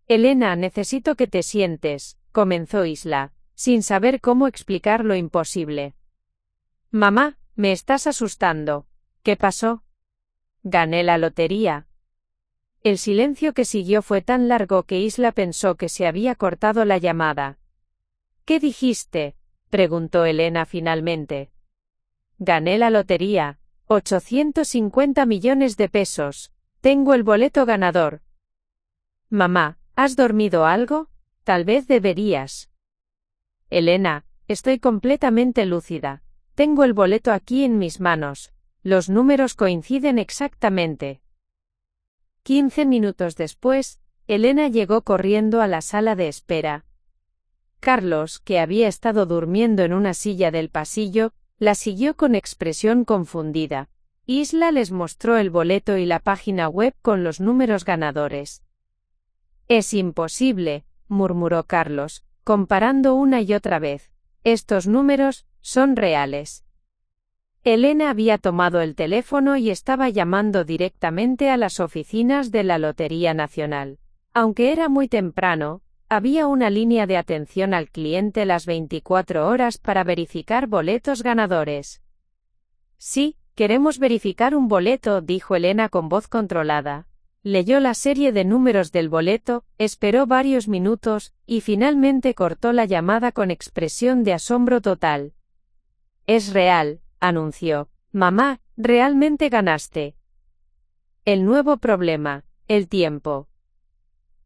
Elena, necesito que te sientes, comenzó Isla, sin saber cómo explicar lo imposible. Mamá, me estás asustando. ¿Qué pasó? Gané la lotería. El silencio que siguió fue tan largo que Isla pensó que se había cortado la llamada. ¿Qué dijiste? Preguntó Elena finalmente. Gané la lotería. 850 millones de pesos. Tengo el boleto ganador. Mamá, ¿has dormido algo? Tal vez deberías. Elena, estoy completamente lúcida. Tengo el boleto aquí en mis manos. Los números coinciden exactamente. 15 minutos después, Elena llegó corriendo a la sala de espera. Carlos, que había estado durmiendo en una silla del pasillo, la siguió con expresión confundida. Isla les mostró el boleto y la página web con los números ganadores. Es imposible, murmuró Carlos, comparando una y otra vez. Estos números son reales. Elena había tomado el teléfono y estaba llamando directamente a las oficinas de la Lotería Nacional. Aunque era muy temprano, había una línea de atención al cliente las 24 horas para verificar boletos ganadores. Sí, queremos verificar un boleto, dijo Elena con voz controlada. Leyó la serie de números del boleto, esperó varios minutos, y finalmente cortó la llamada con expresión de asombro total. Es real, anunció. Mamá, realmente ganaste. El nuevo problema, el tiempo.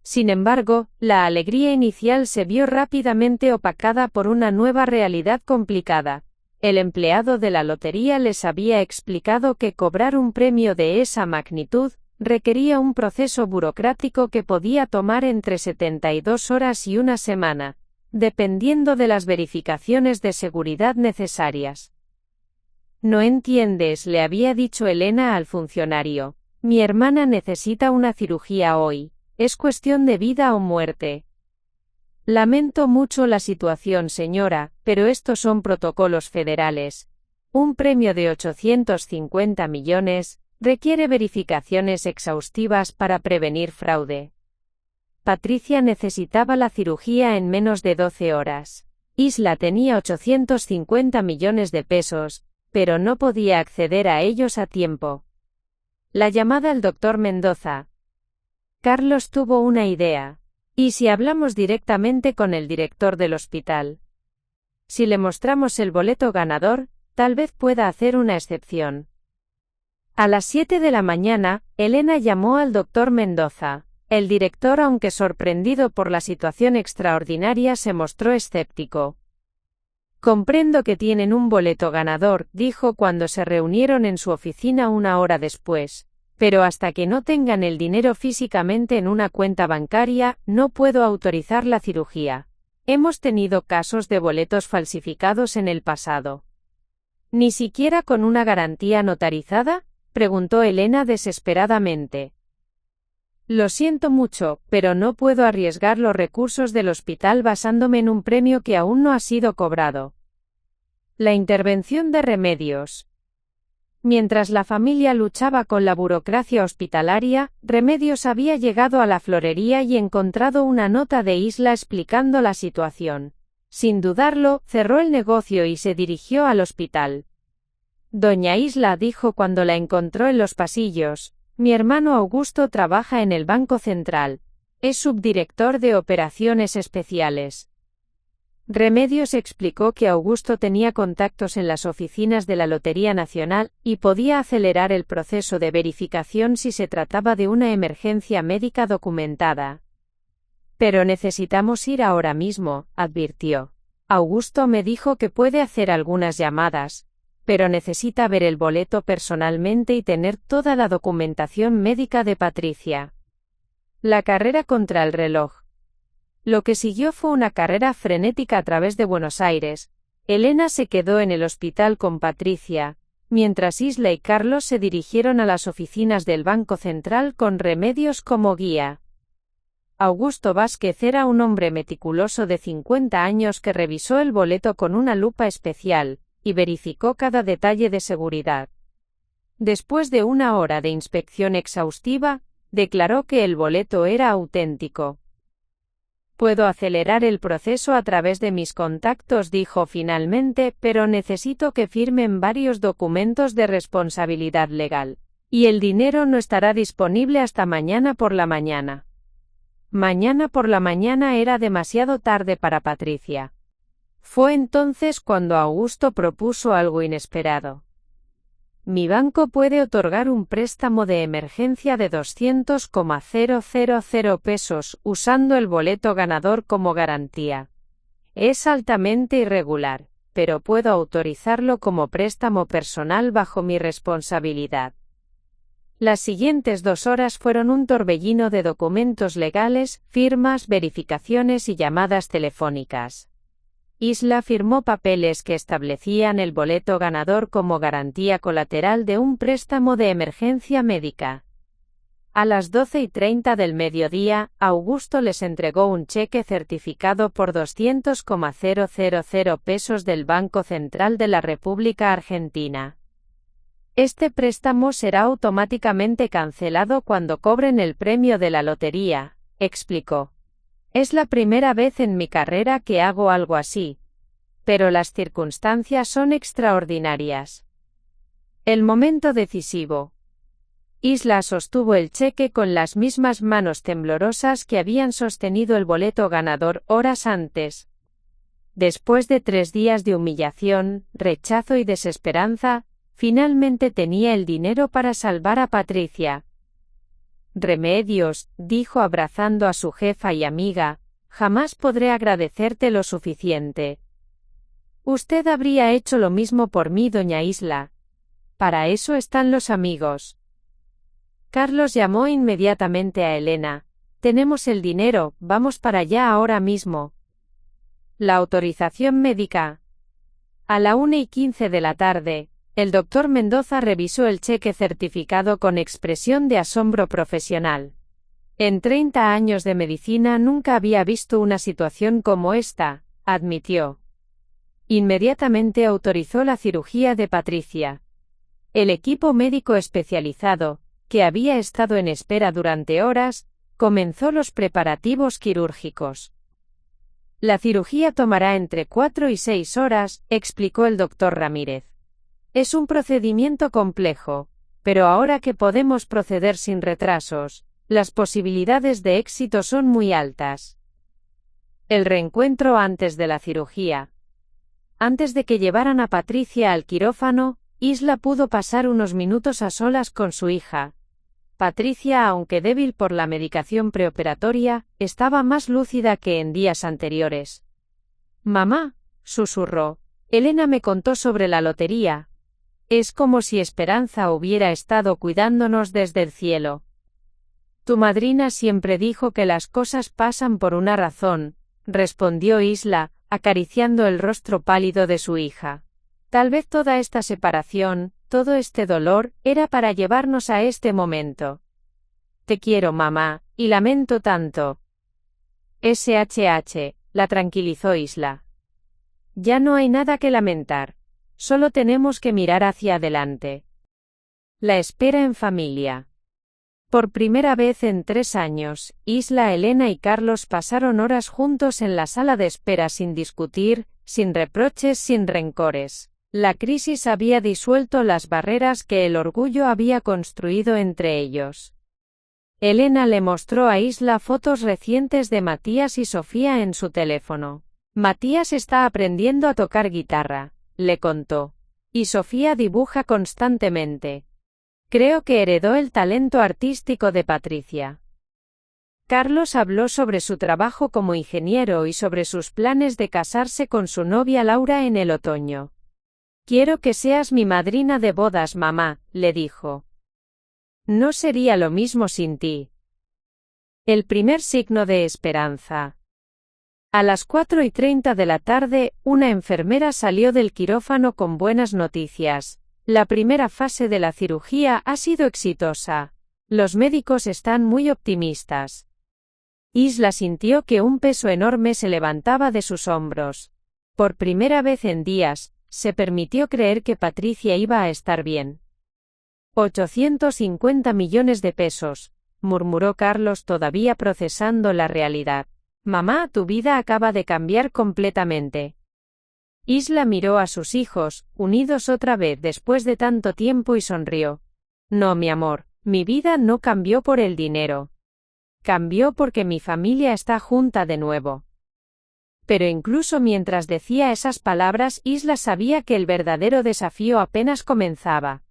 Sin embargo, la alegría inicial se vio rápidamente opacada por una nueva realidad complicada. El empleado de la lotería les había explicado que cobrar un premio de esa magnitud requería un proceso burocrático que podía tomar entre 72 horas y una semana, dependiendo de las verificaciones de seguridad necesarias. No entiendes, le había dicho Elena al funcionario. Mi hermana necesita una cirugía hoy. Es cuestión de vida o muerte. Lamento mucho la situación, señora, pero estos son protocolos federales. Un premio de 850 millones requiere verificaciones exhaustivas para prevenir fraude. Patricia necesitaba la cirugía en menos de 12 horas. Isla tenía 850 millones de pesos, pero no podía acceder a ellos a tiempo. La llamada al doctor Mendoza. Carlos tuvo una idea. ¿Y si hablamos directamente con el director del hospital? Si le mostramos el boleto ganador, tal vez pueda hacer una excepción. A las 7 de la mañana, Elena llamó al doctor Mendoza. El director, aunque sorprendido por la situación extraordinaria, se mostró escéptico. Comprendo que tienen un boleto ganador, dijo cuando se reunieron en su oficina una hora después. Pero hasta que no tengan el dinero físicamente en una cuenta bancaria, no puedo autorizar la cirugía. Hemos tenido casos de boletos falsificados en el pasado. ¿Ni siquiera con una garantía notarizada?, preguntó Elena desesperadamente. Lo siento mucho, pero no puedo arriesgar los recursos del hospital basándome en un premio que aún no ha sido cobrado. La intervención de Remedios. Mientras la familia luchaba con la burocracia hospitalaria, Remedios había llegado a la florería y encontrado una nota de Isla explicando la situación. Sin dudarlo, cerró el negocio y se dirigió al hospital. Doña Isla, dijo cuando la encontró en los pasillos, mi hermano Augusto trabaja en el Banco Central. Es subdirector de operaciones especiales. Remedios explicó que Augusto tenía contactos en las oficinas de la Lotería Nacional, y podía acelerar el proceso de verificación si se trataba de una emergencia médica documentada. Pero necesitamos ir ahora mismo, advirtió. Augusto me dijo que puede hacer algunas llamadas, pero necesita ver el boleto personalmente y tener toda la documentación médica de Patricia. La carrera contra el reloj. Lo que siguió fue una carrera frenética a través de Buenos Aires. Elena se quedó en el hospital con Patricia, mientras Isla y Carlos se dirigieron a las oficinas del Banco Central con Remedios como guía. Augusto Vázquez era un hombre meticuloso de 50 años que revisó el boleto con una lupa especial, y verificó cada detalle de seguridad. Después de una hora de inspección exhaustiva, declaró que el boleto era auténtico. Puedo acelerar el proceso a través de mis contactos, dijo finalmente, pero necesito que firmen varios documentos de responsabilidad legal. Y el dinero no estará disponible hasta mañana por la mañana. Mañana por la mañana era demasiado tarde para Patricia. Fue entonces cuando Augusto propuso algo inesperado. Mi banco puede otorgar un préstamo de emergencia de 200,000 pesos usando el boleto ganador como garantía. Es altamente irregular, pero puedo autorizarlo como préstamo personal bajo mi responsabilidad. Las siguientes 2 horas fueron un torbellino de documentos legales, firmas, verificaciones y llamadas telefónicas. Isla firmó papeles que establecían el boleto ganador como garantía colateral de un préstamo de emergencia médica. A las 12:30 del mediodía, Augusto les entregó un cheque certificado por 200,000 pesos del Banco Central de la República Argentina. Este préstamo será automáticamente cancelado cuando cobren el premio de la lotería, explicó. Es la primera vez en mi carrera que hago algo así. Pero las circunstancias son extraordinarias. El momento decisivo. Isla sostuvo el cheque con las mismas manos temblorosas que habían sostenido el boleto ganador horas antes. Después de 3 días de humillación, rechazo y desesperanza, finalmente tenía el dinero para salvar a Patricia. Remedios, dijo abrazando a su jefa y amiga, jamás podré agradecerte lo suficiente. Usted habría hecho lo mismo por mí, doña Isla. Para eso están los amigos. Carlos llamó inmediatamente a Elena. Tenemos el dinero, vamos para allá ahora mismo. La autorización médica. A la 1:15 de la tarde, el doctor Mendoza revisó el cheque certificado con expresión de asombro profesional. En 30 años de medicina nunca había visto una situación como esta, admitió. Inmediatamente autorizó la cirugía de Patricia. El equipo médico especializado, que había estado en espera durante horas, comenzó los preparativos quirúrgicos. La cirugía tomará entre 4 y 6 horas, explicó el doctor Ramírez. Es un procedimiento complejo, pero ahora que podemos proceder sin retrasos, las posibilidades de éxito son muy altas. El reencuentro antes de la cirugía. Antes de que llevaran a Patricia al quirófano, Isla pudo pasar unos minutos a solas con su hija. Patricia, aunque débil por la medicación preoperatoria, estaba más lúcida que en días anteriores. «Mamá», susurró, «Elena me contó sobre la lotería. Es como si Esperanza hubiera estado cuidándonos desde el cielo. Tu madrina siempre dijo que las cosas pasan por una razón», respondió Isla, acariciando el rostro pálido de su hija. Tal vez toda esta separación, todo este dolor, era para llevarnos a este momento. Te quiero, mamá, y lamento tanto. SHH, la tranquilizó Isla. Ya no hay nada que lamentar. Solo tenemos que mirar hacia adelante. La espera en familia. Por primera vez en 3 años, Isla, Elena y Carlos pasaron horas juntos en la sala de espera sin discutir, sin reproches, sin rencores. La crisis había disuelto las barreras que el orgullo había construido entre ellos. Elena le mostró a Isla fotos recientes de Matías y Sofía en su teléfono. Matías está aprendiendo a tocar guitarra, le contó. Y Sofía dibuja constantemente. Creo que heredó el talento artístico de Patricia. Carlos habló sobre su trabajo como ingeniero y sobre sus planes de casarse con su novia Laura en el otoño. Quiero que seas mi madrina de bodas, mamá, le dijo. No sería lo mismo sin ti. El primer signo de esperanza. A las 4:30 de la tarde, una enfermera salió del quirófano con buenas noticias. La primera fase de la cirugía ha sido exitosa. Los médicos están muy optimistas. Isla sintió que un peso enorme se levantaba de sus hombros. Por primera vez en días, se permitió creer que Patricia iba a estar bien. 850 millones de pesos, murmuró Carlos todavía procesando la realidad. Mamá, tu vida acaba de cambiar completamente. Isla miró a sus hijos, unidos otra vez después de tanto tiempo y sonrió. No, mi amor, mi vida no cambió por el dinero. Cambió porque mi familia está junta de nuevo. Pero incluso mientras decía esas palabras, Isla sabía que el verdadero desafío apenas comenzaba.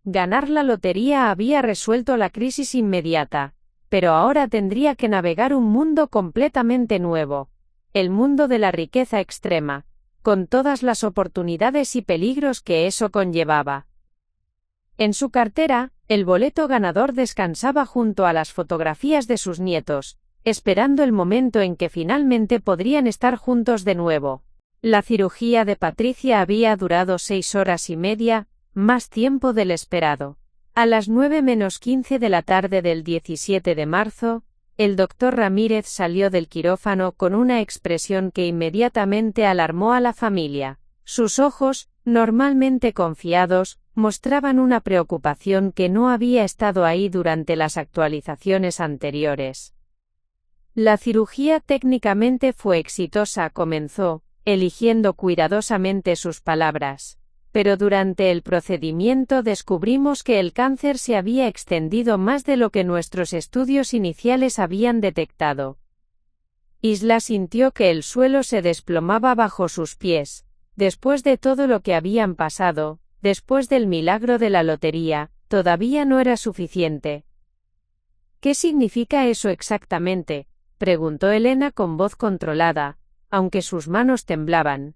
Ganar la lotería había resuelto la crisis inmediata, pero ahora tendría que navegar un mundo completamente nuevo. El mundo de la riqueza extrema, con todas las oportunidades y peligros que eso conllevaba. En su cartera, el boleto ganador descansaba junto a las fotografías de sus nietos, esperando el momento en que finalmente podrían estar juntos de nuevo. La cirugía de Patricia había durado 6 horas y media, más tiempo del esperado. A las 9:15 de la tarde del 17 de marzo, el doctor Ramírez salió del quirófano con una expresión que inmediatamente alarmó a la familia. Sus ojos, normalmente confiados, mostraban una preocupación que no había estado ahí durante las actualizaciones anteriores. La cirugía técnicamente fue exitosa, comenzó, eligiendo cuidadosamente sus palabras. Pero durante el procedimiento descubrimos que el cáncer se había extendido más de lo que nuestros estudios iniciales habían detectado. Isla sintió que el suelo se desplomaba bajo sus pies. Después de todo lo que habían pasado, después del milagro de la lotería, todavía no era suficiente. ¿Qué significa eso exactamente?, preguntó Elena con voz controlada, aunque sus manos temblaban.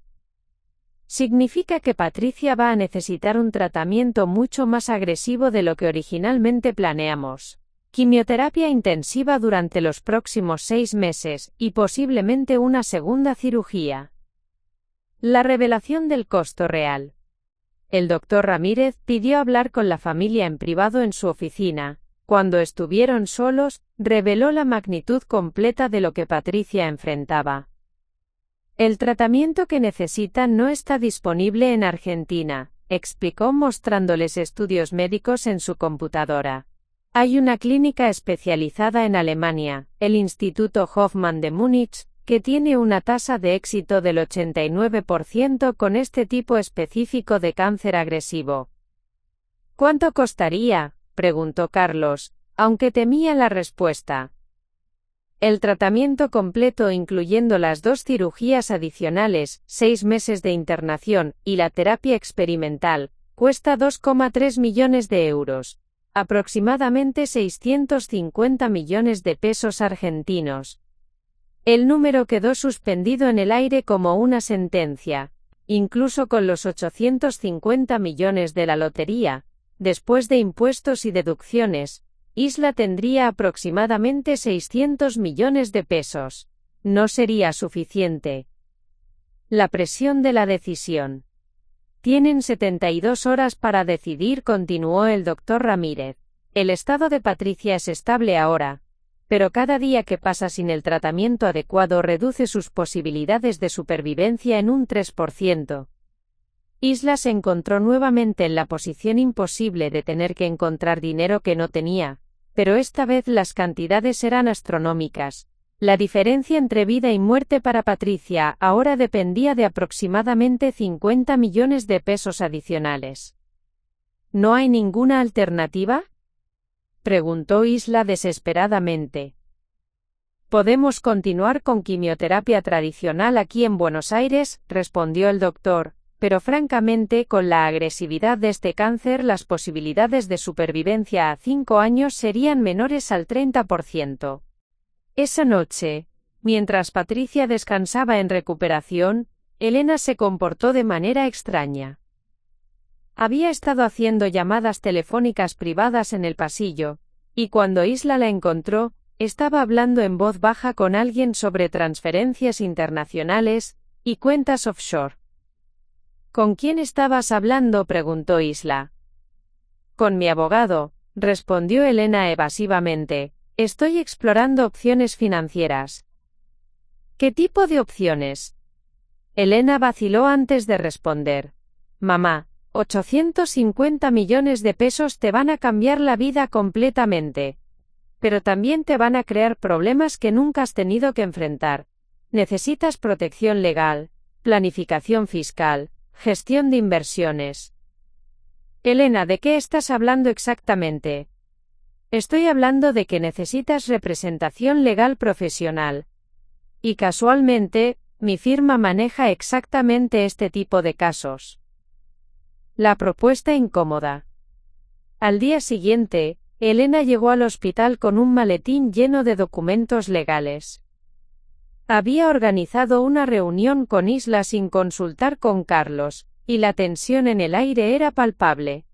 Significa que Patricia va a necesitar un tratamiento mucho más agresivo de lo que originalmente planeamos. Quimioterapia intensiva durante los próximos 6 meses, y posiblemente una segunda cirugía. La revelación del costo real. El doctor Ramírez pidió hablar con la familia en privado en su oficina. Cuando estuvieron solos, reveló la magnitud completa de lo que Patricia enfrentaba. El tratamiento que necesitan no está disponible en Argentina, explicó mostrándoles estudios médicos en su computadora. Hay una clínica especializada en Alemania, el Instituto Hoffmann de Múnich, que tiene una tasa de éxito del 89% con este tipo específico de cáncer agresivo. ¿Cuánto costaría?, preguntó Carlos, aunque temía la respuesta. El tratamiento completo, incluyendo las 2 cirugías adicionales, 6 meses de internación, y la terapia experimental, cuesta 2,3 millones de euros, aproximadamente 650 millones de pesos argentinos. El número quedó suspendido en el aire como una sentencia, incluso con los 850 millones de la lotería. Después de impuestos y deducciones, Isla tendría aproximadamente 600 millones de pesos. No sería suficiente. La presión de la decisión. Tienen 72 horas para decidir, continuó el doctor Ramírez. El estado de Patricia es estable ahora, pero cada día que pasa sin el tratamiento adecuado reduce sus posibilidades de supervivencia en un 3%. Isla se encontró nuevamente en la posición imposible de tener que encontrar dinero que no tenía, pero esta vez las cantidades eran astronómicas. La diferencia entre vida y muerte para Patricia ahora dependía de aproximadamente 50 millones de pesos adicionales. ¿No hay ninguna alternativa?, preguntó Isla desesperadamente. Podemos continuar con quimioterapia tradicional aquí en Buenos Aires, respondió el doctor. Pero francamente, con la agresividad de este cáncer, las posibilidades de supervivencia a 5 años serían menores al 30%. Esa noche, mientras Patricia descansaba en recuperación, Elena se comportó de manera extraña. Había estado haciendo llamadas telefónicas privadas en el pasillo, y cuando Isla la encontró, estaba hablando en voz baja con alguien sobre transferencias internacionales y cuentas offshore. ¿Con quién estabas hablando?, preguntó Isla. Con mi abogado, respondió Elena evasivamente. Estoy explorando opciones financieras. ¿Qué tipo de opciones? Elena vaciló antes de responder. Mamá, 850 millones de pesos te van a cambiar la vida completamente. Pero también te van a crear problemas que nunca has tenido que enfrentar. Necesitas protección legal, planificación fiscal, gestión de inversiones. Elena, ¿de qué estás hablando exactamente? Estoy hablando de que necesitas representación legal profesional. Y casualmente, mi firma maneja exactamente este tipo de casos. La propuesta incómoda. Al día siguiente, Elena llegó al hospital con un maletín lleno de documentos legales. Había organizado una reunión con Isla sin consultar con Carlos, y la tensión en el aire era palpable.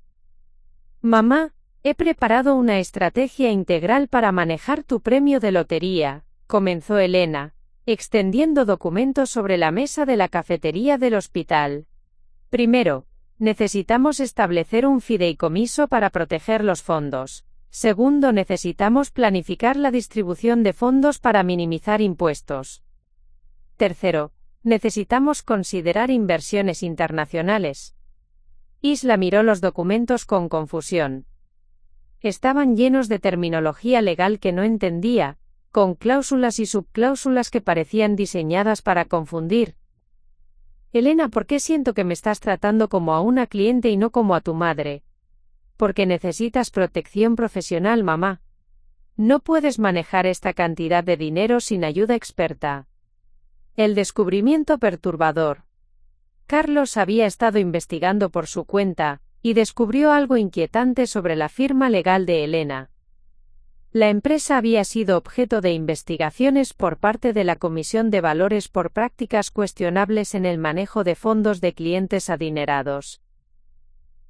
Mamá, he preparado una estrategia integral para manejar tu premio de lotería, comenzó Elena, extendiendo documentos sobre la mesa de la cafetería del hospital. Primero, necesitamos establecer un fideicomiso para proteger los fondos. Segundo, necesitamos planificar la distribución de fondos para minimizar impuestos. Tercero, necesitamos considerar inversiones internacionales. Isla miró los documentos con confusión. Estaban llenos de terminología legal que no entendía, con cláusulas y subcláusulas que parecían diseñadas para confundir. Elena, ¿por qué siento que me estás tratando como a una cliente y no como a tu madre? Porque necesitas protección profesional, mamá. No puedes manejar esta cantidad de dinero sin ayuda experta. El descubrimiento perturbador. Carlos había estado investigando por su cuenta, y descubrió algo inquietante sobre la firma legal de Elena. La empresa había sido objeto de investigaciones por parte de la Comisión de Valores por prácticas cuestionables en el manejo de fondos de clientes adinerados.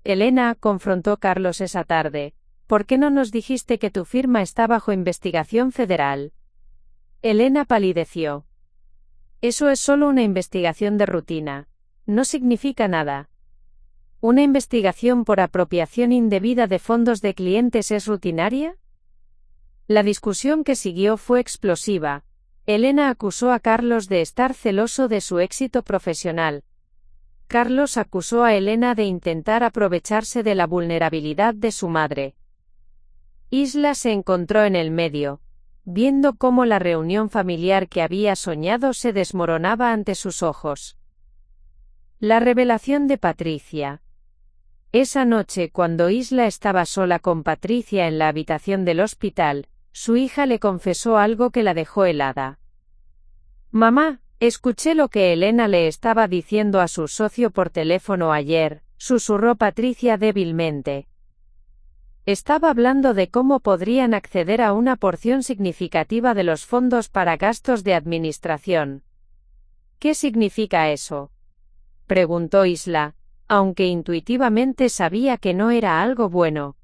Elena, confrontó Carlos esa tarde, ¿por qué no nos dijiste que tu firma está bajo investigación federal? Elena palideció. Eso es solo una investigación de rutina. No significa nada. ¿Una investigación por apropiación indebida de fondos de clientes es rutinaria? La discusión que siguió fue explosiva. Elena acusó a Carlos de estar celoso de su éxito profesional. Carlos acusó a Elena de intentar aprovecharse de la vulnerabilidad de su madre. Isla se encontró en el medio, viendo cómo la reunión familiar que había soñado se desmoronaba ante sus ojos. La revelación de Patricia. Esa noche, cuando Isla estaba sola con Patricia en la habitación del hospital, su hija le confesó algo que la dejó helada. «Mamá, escuché lo que Elena le estaba diciendo a su socio por teléfono ayer», susurró Patricia débilmente. Estaba hablando de cómo podrían acceder a una porción significativa de los fondos para gastos de administración. «¿Qué significa eso?», preguntó Isla, aunque intuitivamente sabía que no era algo bueno.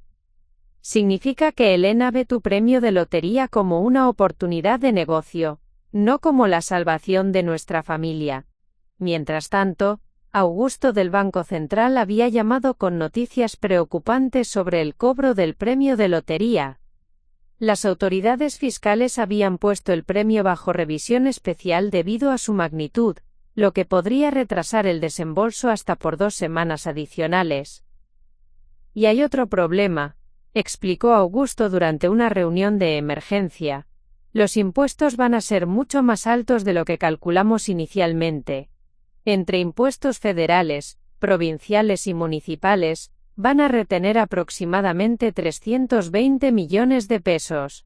Significa que Elena ve tu premio de lotería como una oportunidad de negocio, no como la salvación de nuestra familia. Mientras tanto, Augusto del Banco Central había llamado con noticias preocupantes sobre el cobro del premio de lotería. Las autoridades fiscales habían puesto el premio bajo revisión especial debido a su magnitud, lo que podría retrasar el desembolso hasta por 2 semanas adicionales. Y hay otro problema, explicó Augusto durante una reunión de emergencia. Los impuestos van a ser mucho más altos de lo que calculamos inicialmente. Entre impuestos federales, provinciales y municipales, van a retener aproximadamente 320 millones de pesos.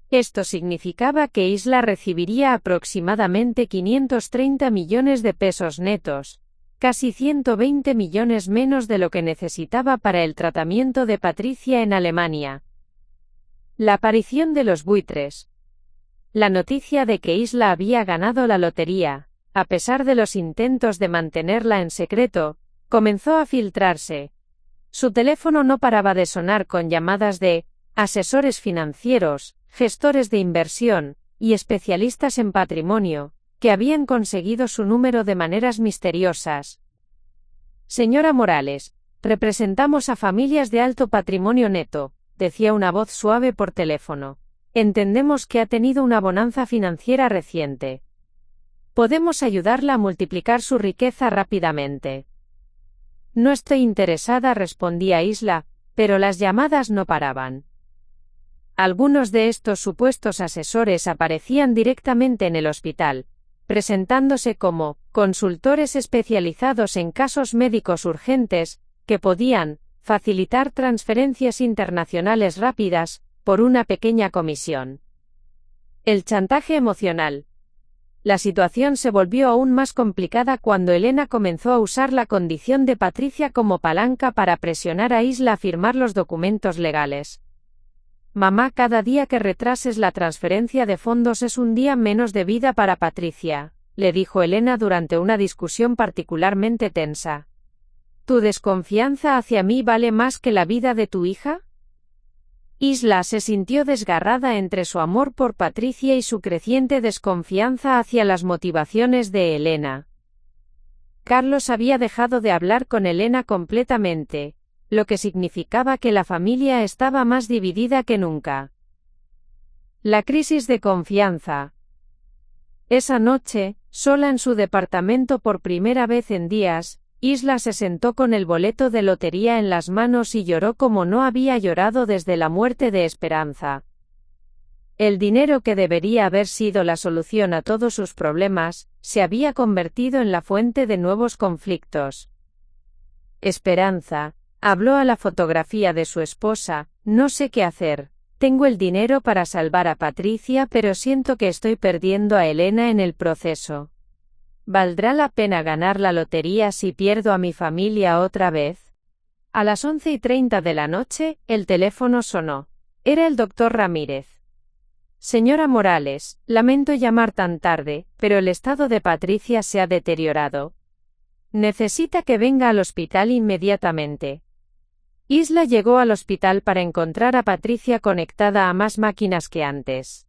Esto significaba que Isla recibiría aproximadamente 530 millones de pesos netos, casi 120 millones menos de lo que necesitaba para el tratamiento de Patricia en Alemania. La aparición de los buitres. La noticia de que Isla había ganado la lotería, a pesar de los intentos de mantenerla en secreto, comenzó a filtrarse. Su teléfono no paraba de sonar con llamadas de asesores financieros, gestores de inversión, y especialistas en patrimonio, que habían conseguido su número de maneras misteriosas. Señora Morales, representamos a familias de alto patrimonio neto, decía una voz suave por teléfono. Entendemos que ha tenido una bonanza financiera reciente. Podemos ayudarla a multiplicar su riqueza rápidamente. No estoy interesada, respondía Isla, pero las llamadas no paraban. Algunos de estos supuestos asesores aparecían directamente en el hospital, presentándose como consultores especializados en casos médicos urgentes, que podían facilitar transferencias internacionales rápidas, por una pequeña comisión. El chantaje emocional. La situación se volvió aún más complicada cuando Elena comenzó a usar la condición de Patricia como palanca para presionar a Isla a firmar los documentos legales. Mamá, cada día que retrases la transferencia de fondos es un día menos de vida para Patricia, le dijo Elena durante una discusión particularmente tensa. ¿Tu desconfianza hacia mí vale más que la vida de tu hija? Isla se sintió desgarrada entre su amor por Patricia y su creciente desconfianza hacia las motivaciones de Elena. Carlos había dejado de hablar con Elena completamente, lo que significaba que la familia estaba más dividida que nunca. La crisis de confianza. Esa noche, sola en su departamento por primera vez en días, Isla se sentó con el boleto de lotería en las manos y lloró como no había llorado desde la muerte de Esperanza. El dinero que debería haber sido la solución a todos sus problemas, se había convertido en la fuente de nuevos conflictos. Esperanza, habló a la fotografía de su esposa, no sé qué hacer. Tengo el dinero para salvar a Patricia, pero siento que estoy perdiendo a Elena en el proceso. ¿Valdrá la pena ganar la lotería si pierdo a mi familia otra vez? A las 11:30 de la noche, el teléfono sonó. Era el doctor Ramírez. Señora Morales, lamento llamar tan tarde, pero el estado de Patricia se ha deteriorado. Necesita que venga al hospital inmediatamente. Isla llegó al hospital para encontrar a Patricia conectada a más máquinas que antes.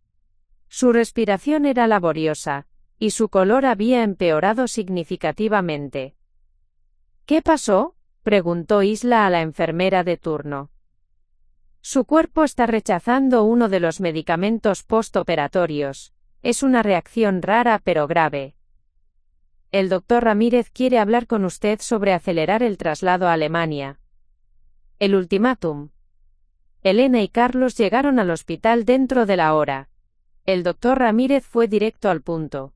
Su respiración era laboriosa, y su color había empeorado significativamente. ¿Qué pasó?, preguntó Isla a la enfermera de turno. Su cuerpo está rechazando uno de los medicamentos postoperatorios. Es una reacción rara pero grave. El doctor Ramírez quiere hablar con usted sobre acelerar el traslado a Alemania. El ultimátum. Elena y Carlos llegaron al hospital dentro de la hora. El doctor Ramírez fue directo al punto.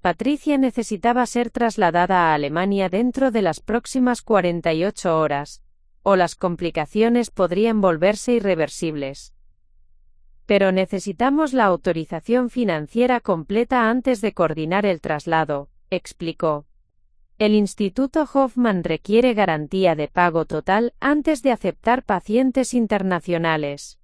Patricia necesitaba ser trasladada a Alemania dentro de las próximas 48 horas, o las complicaciones podrían volverse irreversibles. Pero necesitamos la autorización financiera completa antes de coordinar el traslado, explicó. El Instituto Hoffman requiere garantía de pago total antes de aceptar pacientes internacionales.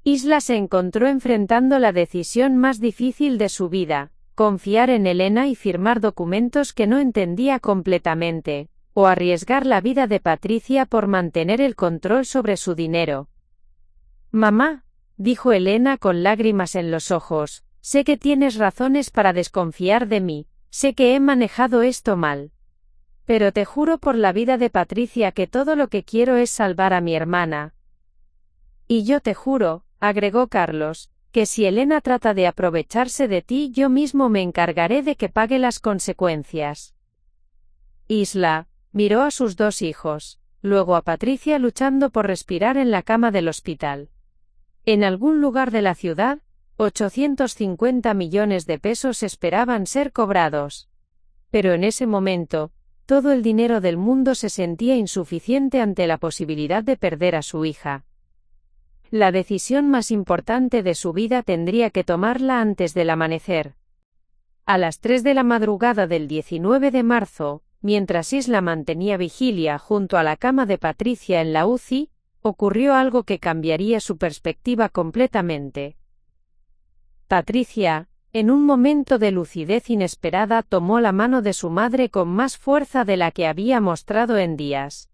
Isla se encontró enfrentando la decisión más difícil de su vida, confiar en Elena y firmar documentos que no entendía completamente, o arriesgar la vida de Patricia por mantener el control sobre su dinero. Mamá, dijo Elena con lágrimas en los ojos, sé que tienes razones para desconfiar de mí, sé que he manejado esto mal. Pero te juro por la vida de Patricia que todo lo que quiero es salvar a mi hermana. Y yo te juro, agregó Carlos, que si Elena trata de aprovecharse de ti, yo mismo me encargaré de que pague las consecuencias. Isla miró a sus dos hijos, luego a Patricia luchando por respirar en la cama del hospital. En algún lugar de la ciudad, 850 millones de pesos esperaban ser cobrados. Pero en ese momento, todo el dinero del mundo se sentía insuficiente ante la posibilidad de perder a su hija. La decisión más importante de su vida tendría que tomarla antes del amanecer. A las 3 de la madrugada del 19 de marzo, mientras Isla mantenía vigilia junto a la cama de Patricia en la UCI, ocurrió algo que cambiaría su perspectiva completamente. Patricia, en un momento de lucidez inesperada, tomó la mano de su madre con más fuerza de la que había mostrado en días.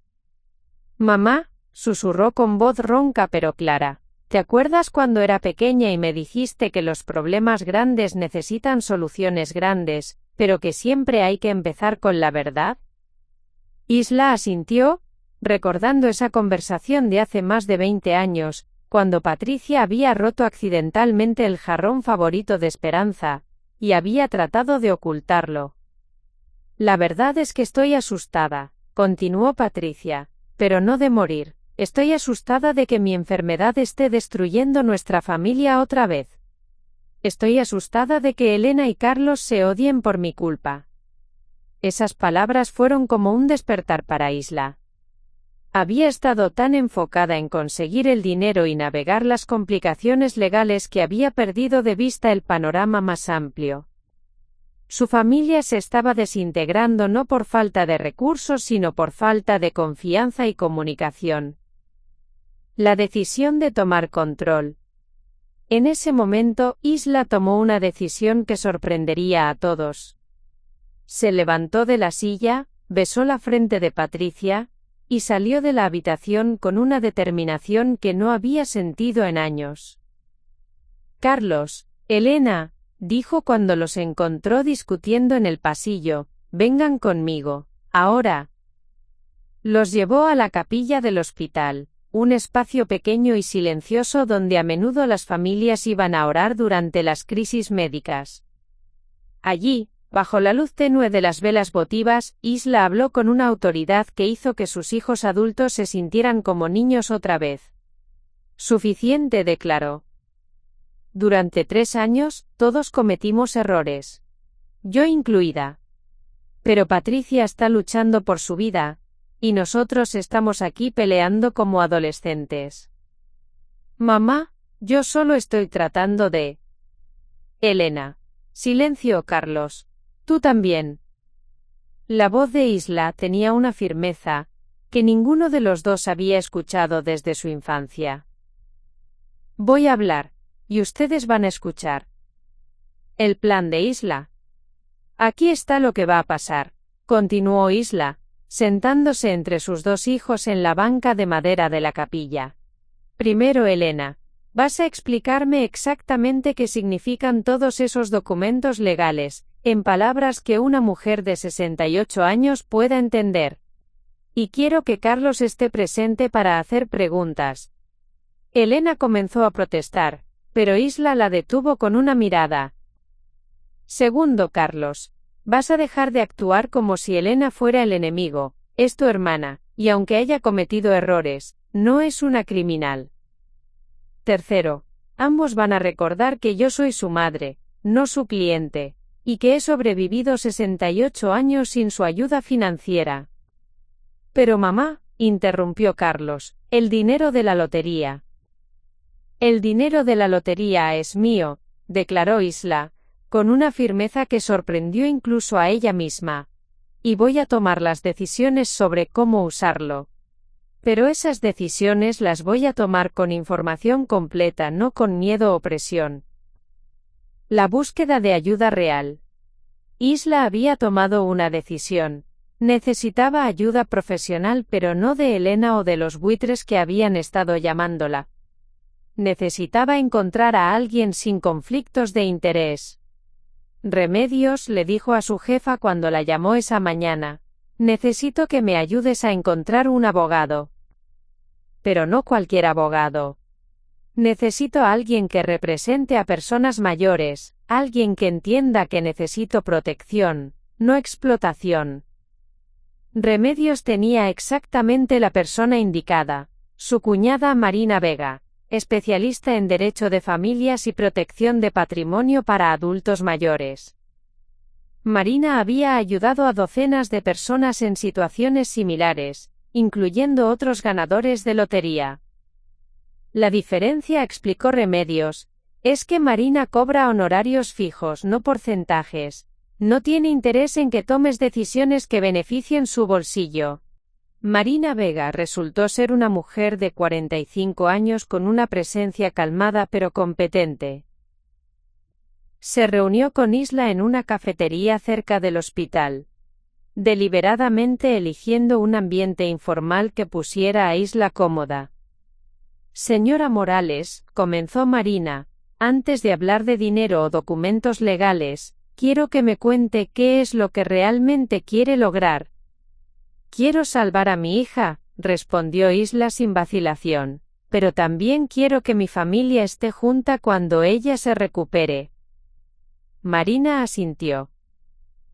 «Mamá», susurró con voz ronca pero clara, ¿te acuerdas cuando era pequeña y me dijiste que los problemas grandes necesitan soluciones grandes, pero que siempre hay que empezar con la verdad? Isla asintió, recordando esa conversación de hace más de 20 años, cuando Patricia había roto accidentalmente el jarrón favorito de Esperanza, y había tratado de ocultarlo. La verdad es que estoy asustada, continuó Patricia, pero no de morir. Estoy asustada de que mi enfermedad esté destruyendo nuestra familia otra vez. Estoy asustada de que Elena y Carlos se odien por mi culpa. Esas palabras fueron como un despertar para Isla. Había estado tan enfocada en conseguir el dinero y navegar las complicaciones legales que había perdido de vista el panorama más amplio. Su familia se estaba desintegrando no por falta de recursos sino por falta de confianza y comunicación. La decisión de tomar control. En ese momento, Isla tomó una decisión que sorprendería a todos. Se levantó de la silla, besó la frente de Patricia, y salió de la habitación con una determinación que no había sentido en años. Carlos, Elena, dijo cuando los encontró discutiendo en el pasillo, vengan conmigo, ahora. Los llevó a la capilla del hospital, un espacio pequeño y silencioso donde a menudo las familias iban a orar durante las crisis médicas. Allí, bajo la luz tenue de las velas votivas, Isla habló con una autoridad que hizo que sus hijos adultos se sintieran como niños otra vez. Suficiente, declaró. durante 3 años, todos cometimos errores. Yo incluida. Pero Patricia está luchando por su vida, y nosotros estamos aquí peleando como adolescentes. Mamá, yo solo estoy tratando de... Elena. Silencio, Carlos. Tú también. La voz de Isla tenía una firmeza, que ninguno de los dos había escuchado desde su infancia. Voy a hablar, y ustedes van a escuchar. El plan de Isla. Aquí está lo que va a pasar, continuó Isla, sentándose entre sus dos hijos en la banca de madera de la capilla. Primero, Elena, vas a explicarme exactamente qué significan todos esos documentos legales, en palabras que una mujer de 68 años pueda entender. Y quiero que Carlos esté presente para hacer preguntas. Elena comenzó a protestar, pero Isla la detuvo con una mirada. Segundo, Carlos, vas a dejar de actuar como si Elena fuera el enemigo, es tu hermana, y aunque haya cometido errores, no es una criminal. Tercero, ambos van a recordar que yo soy su madre, no su cliente, y que he sobrevivido 68 años sin su ayuda financiera. Pero mamá, interrumpió Carlos, el dinero de la lotería. El dinero de la lotería es mío, declaró Isla, con una firmeza que sorprendió incluso a ella misma. Y voy a tomar las decisiones sobre cómo usarlo. Pero esas decisiones las voy a tomar con información completa, no con miedo o presión. La búsqueda de ayuda real. Isla había tomado una decisión. Necesitaba ayuda profesional, pero no de Elena o de los buitres que habían estado llamándola. Necesitaba encontrar a alguien sin conflictos de interés. Remedios, le dijo a su jefa cuando la llamó esa mañana. Necesito que me ayudes a encontrar un abogado. Pero no cualquier abogado. Necesito a alguien que represente a personas mayores, alguien que entienda que necesito protección, no explotación. Remedios tenía exactamente la persona indicada, su cuñada Marina Vega, especialista en derecho de familias y protección de patrimonio para adultos mayores. Marina había ayudado a docenas de personas en situaciones similares, incluyendo otros ganadores de lotería. La diferencia, explicó Remedios, es que Marina cobra honorarios fijos, no porcentajes. No tiene interés en que tomes decisiones que beneficien su bolsillo. Marina Vega resultó ser una mujer de 45 años con una presencia calmada pero competente. Se reunió con Isla en una cafetería cerca del hospital, deliberadamente eligiendo un ambiente informal que pusiera a Isla cómoda. Señora Morales, comenzó Marina, antes de hablar de dinero o documentos legales, quiero que me cuente qué es lo que realmente quiere lograr. Quiero salvar a mi hija, respondió Isla sin vacilación, pero también quiero que mi familia esté junta cuando ella se recupere. Marina asintió.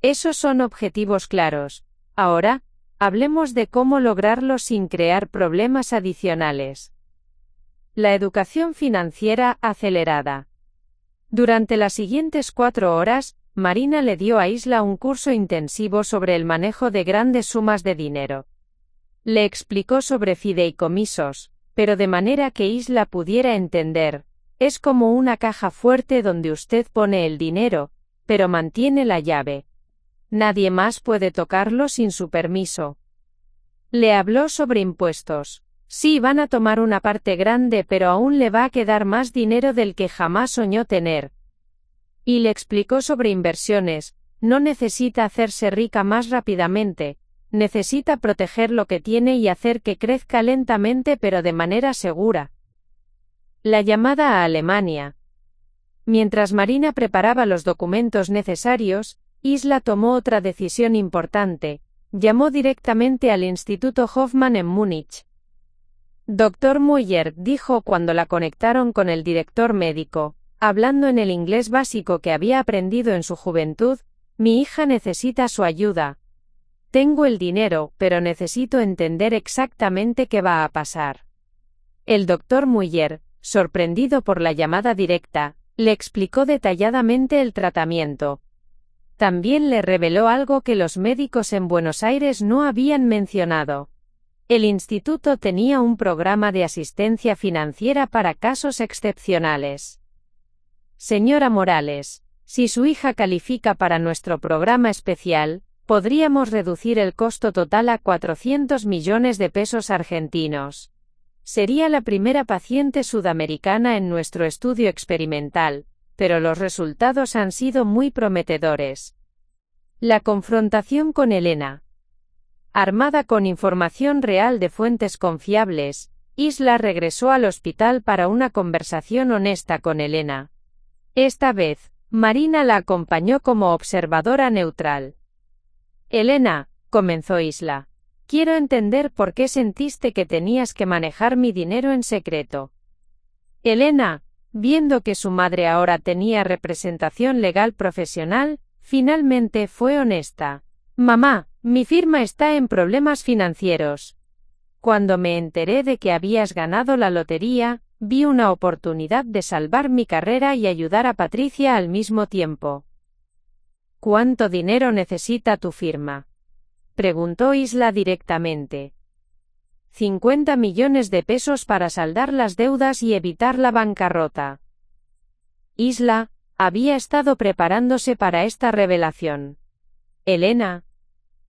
Esos son objetivos claros. Ahora, hablemos de cómo lograrlo sin crear problemas adicionales. La educación financiera acelerada. Durante las siguientes 4 horas, Marina le dio a Isla un curso intensivo sobre el manejo de grandes sumas de dinero. Le explicó sobre fideicomisos, pero de manera que Isla pudiera entender. Es como una caja fuerte donde usted pone el dinero, pero mantiene la llave. Nadie más puede tocarlo sin su permiso. Le habló sobre impuestos. Sí, van a tomar una parte grande, pero aún le va a quedar más dinero del que jamás soñó tener. Y le explicó sobre inversiones. No necesita hacerse rica más rápidamente, necesita proteger lo que tiene y hacer que crezca lentamente pero de manera segura. La llamada a Alemania. Mientras Marina preparaba los documentos necesarios, Isla tomó otra decisión importante. Llamó directamente al Instituto Hoffmann en Múnich. Dr. Muller, dijo cuando la conectaron con el director médico, hablando en el inglés básico que había aprendido en su juventud, mi hija necesita su ayuda. Tengo el dinero, pero necesito entender exactamente qué va a pasar. El Dr. Muller, sorprendido por la llamada directa, Le explicó detalladamente el tratamiento. También le reveló algo que los médicos en Buenos Aires no habían mencionado. El instituto tenía un programa de asistencia financiera para casos excepcionales. Señora Morales, si su hija califica para nuestro programa especial, podríamos reducir el costo total a 400 millones de pesos argentinos. Sería la primera paciente sudamericana en nuestro estudio experimental, pero los resultados han sido muy prometedores. La confrontación con Elena. Armada con información real de fuentes confiables, Isla regresó al hospital para una conversación honesta con Elena. Esta vez, Marina la acompañó como observadora neutral. Elena, comenzó Isla, quiero entender por qué sentiste que tenías que manejar mi dinero en secreto. Elena, viendo que su madre ahora tenía representación legal profesional, finalmente fue honesta. Mamá, mi firma está en problemas financieros. Cuando me enteré de que habías ganado la lotería, vi una oportunidad de salvar mi carrera y ayudar a Patricia al mismo tiempo. ¿Cuánto dinero necesita tu firma?, preguntó Isla directamente. 50 millones de pesos para saldar las deudas y evitar la bancarrota. Isla había estado preparándose para esta revelación. Elena,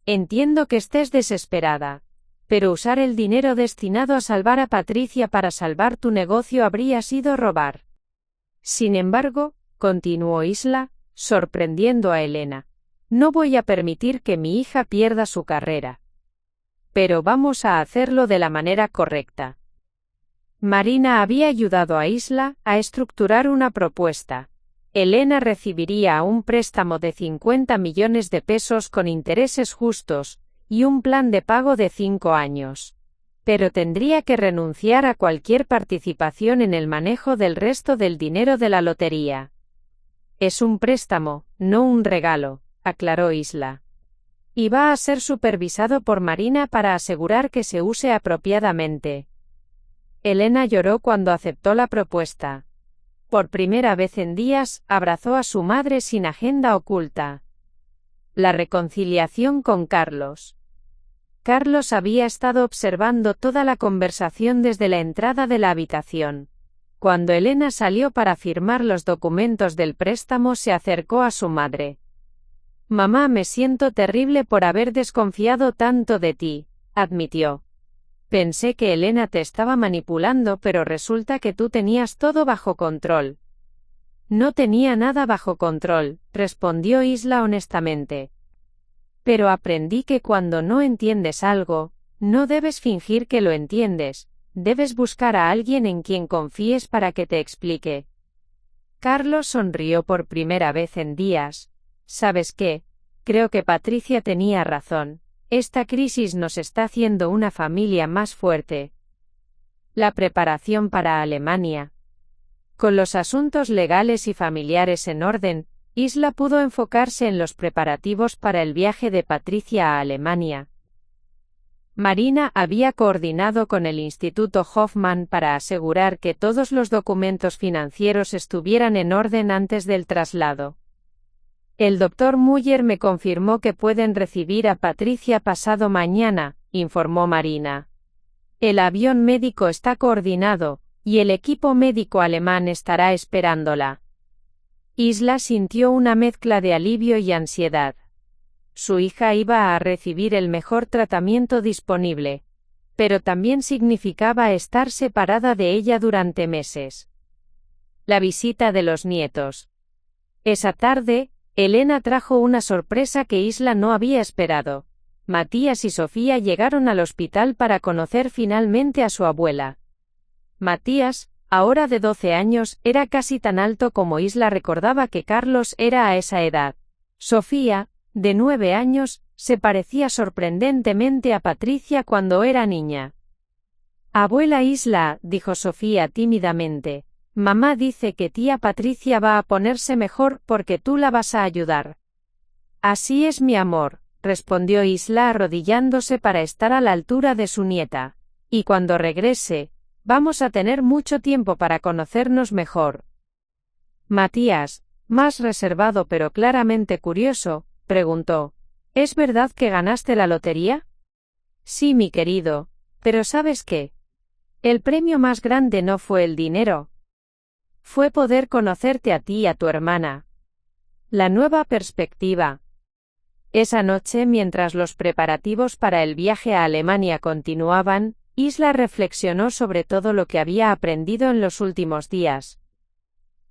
entiendo que estés desesperada, pero usar el dinero destinado a salvar a Patricia para salvar tu negocio habría sido robar. Sin embargo, continuó Isla, sorprendiendo a Elena, no voy a permitir que mi hija pierda su carrera. Pero vamos a hacerlo de la manera correcta. Marina había ayudado a Isla a estructurar una propuesta. Elena recibiría un préstamo de 50 millones de pesos con intereses justos, y un plan de pago de 5 años. Pero tendría que renunciar a cualquier participación en el manejo del resto del dinero de la lotería. Es un préstamo, no un regalo, aclaró Isla. Y va a ser supervisado por Marina para asegurar que se use apropiadamente. Elena lloró cuando aceptó la propuesta. Por primera vez en días, abrazó a su madre sin agenda oculta. La reconciliación con Carlos. Carlos había estado observando toda la conversación desde la entrada de la habitación. Cuando Elena salió para firmar los documentos del préstamo, se acercó a su madre. Mamá, me siento terrible por haber desconfiado tanto de ti, admitió. Pensé que Elena te estaba manipulando, pero resulta que tú tenías todo bajo control. No tenía nada bajo control, respondió Isla honestamente. Pero aprendí que cuando no entiendes algo, no debes fingir que lo entiendes, debes buscar a alguien en quien confíes para que te explique. Carlos sonrió por primera vez en días. ¿Sabes qué? Creo que Patricia tenía razón. Esta crisis nos está haciendo una familia más fuerte. La preparación para Alemania. Con los asuntos legales y familiares en orden, Isla pudo enfocarse en los preparativos para el viaje de Patricia a Alemania. Marina había coordinado con el Instituto Hoffman para asegurar que todos los documentos financieros estuvieran en orden antes del traslado. El Dr. Muller me confirmó que pueden recibir a Patricia pasado mañana, informó Marina. El avión médico está coordinado, y el equipo médico alemán estará esperándola. Isla sintió una mezcla de alivio y ansiedad. Su hija iba a recibir el mejor tratamiento disponible, pero también significaba estar separada de ella durante meses. La visita de los nietos. Esa tarde, Elena trajo una sorpresa que Isla no había esperado. Matías y Sofía llegaron al hospital para conocer finalmente a su abuela. Matías, ahora de 12 años, era casi tan alto como Isla recordaba que Carlos era a esa edad. Sofía, de 9 años, se parecía sorprendentemente a Patricia cuando era niña. Abuela Isla, dijo Sofía tímidamente. Mamá dice que tía Patricia va a ponerse mejor porque tú la vas a ayudar. Así es, mi amor, respondió Isla arrodillándose para estar a la altura de su nieta. Y cuando regrese, vamos a tener mucho tiempo para conocernos mejor. Matías, más reservado pero claramente curioso, preguntó: ¿Es verdad que ganaste la lotería? Sí, mi querido, pero ¿sabes qué? El premio más grande no fue el dinero. Fue poder conocerte a ti y a tu hermana. La nueva perspectiva. Esa noche, mientras los preparativos para el viaje a Alemania continuaban, Isla reflexionó sobre todo lo que había aprendido en los últimos días.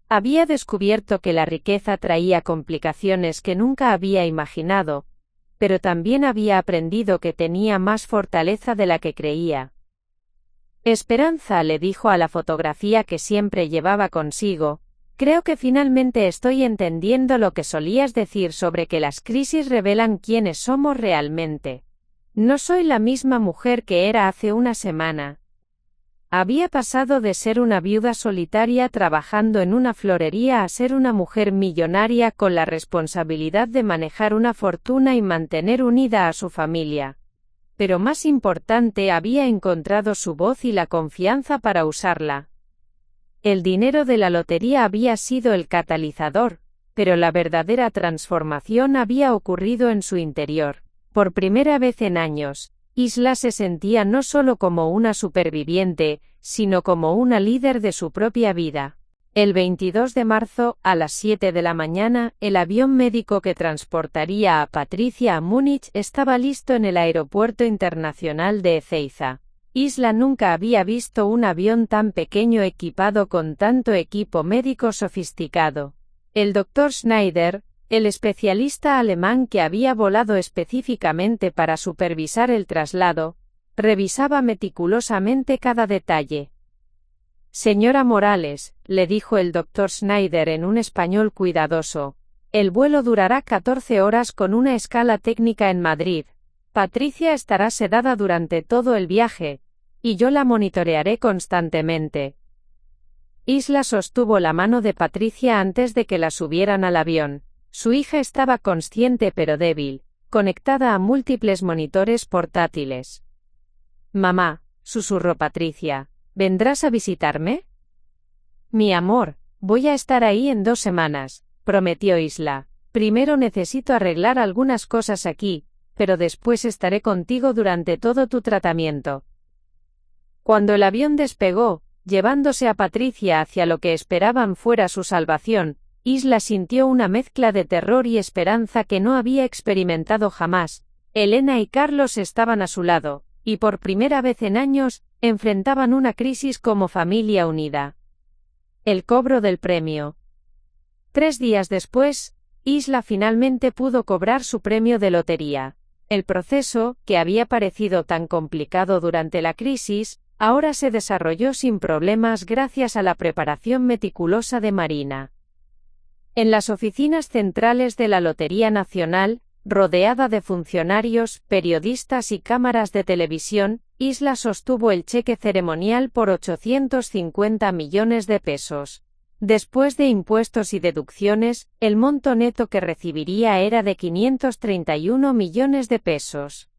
Había descubierto que la riqueza traía complicaciones que nunca había imaginado, pero también había aprendido que tenía más fortaleza de la que creía. Esperanza, le dijo a la fotografía que siempre llevaba consigo, creo que finalmente estoy entendiendo lo que solías decir sobre que las crisis revelan quiénes somos realmente. No soy la misma mujer que era hace una semana. Había pasado de ser una viuda solitaria trabajando en una florería a ser una mujer millonaria con la responsabilidad de manejar una fortuna y mantener unida a su familia. Pero más importante, había encontrado su voz y la confianza para usarla. El dinero de la lotería había sido el catalizador, pero la verdadera transformación había ocurrido en su interior. Por primera vez en años, Isla se sentía no solo como una superviviente, sino como una líder de su propia vida. El 22 de marzo, a las 7 de la mañana, el avión médico que transportaría a Patricia a Múnich estaba listo en el Aeropuerto Internacional de Ezeiza. Isla nunca había visto un avión tan pequeño equipado con tanto equipo médico sofisticado. El Dr. Schneider, el especialista alemán que había volado específicamente para supervisar el traslado, revisaba meticulosamente cada detalle. Señora Morales, le dijo el Dr. Schneider en un español cuidadoso, el vuelo durará 14 horas con una escala técnica en Madrid. Patricia estará sedada durante todo el viaje, y yo la monitorearé constantemente. Isla sostuvo la mano de Patricia antes de que la subieran al avión. Su hija estaba consciente pero débil, conectada a múltiples monitores portátiles. Mamá, susurró Patricia, ¿vendrás a visitarme? Mi amor, voy a estar ahí en 2 semanas, prometió Isla. Primero necesito arreglar algunas cosas aquí, pero después estaré contigo durante todo tu tratamiento. Cuando el avión despegó, llevándose a Patricia hacia lo que esperaban fuera su salvación, Isla sintió una mezcla de terror y esperanza que no había experimentado jamás. Elena y Carlos estaban a su lado, y por primera vez en años, enfrentaban una crisis como familia unida. El cobro del premio. 3 días después, Isla finalmente pudo cobrar su premio de lotería. El proceso, que había parecido tan complicado durante la crisis, ahora se desarrolló sin problemas gracias a la preparación meticulosa de Marina. En las oficinas centrales de la Lotería Nacional, rodeada de funcionarios, periodistas y cámaras de televisión, Isla sostuvo el cheque ceremonial por 850 millones de pesos. Después de impuestos y deducciones, el monto neto que recibiría era de 531 millones de pesos.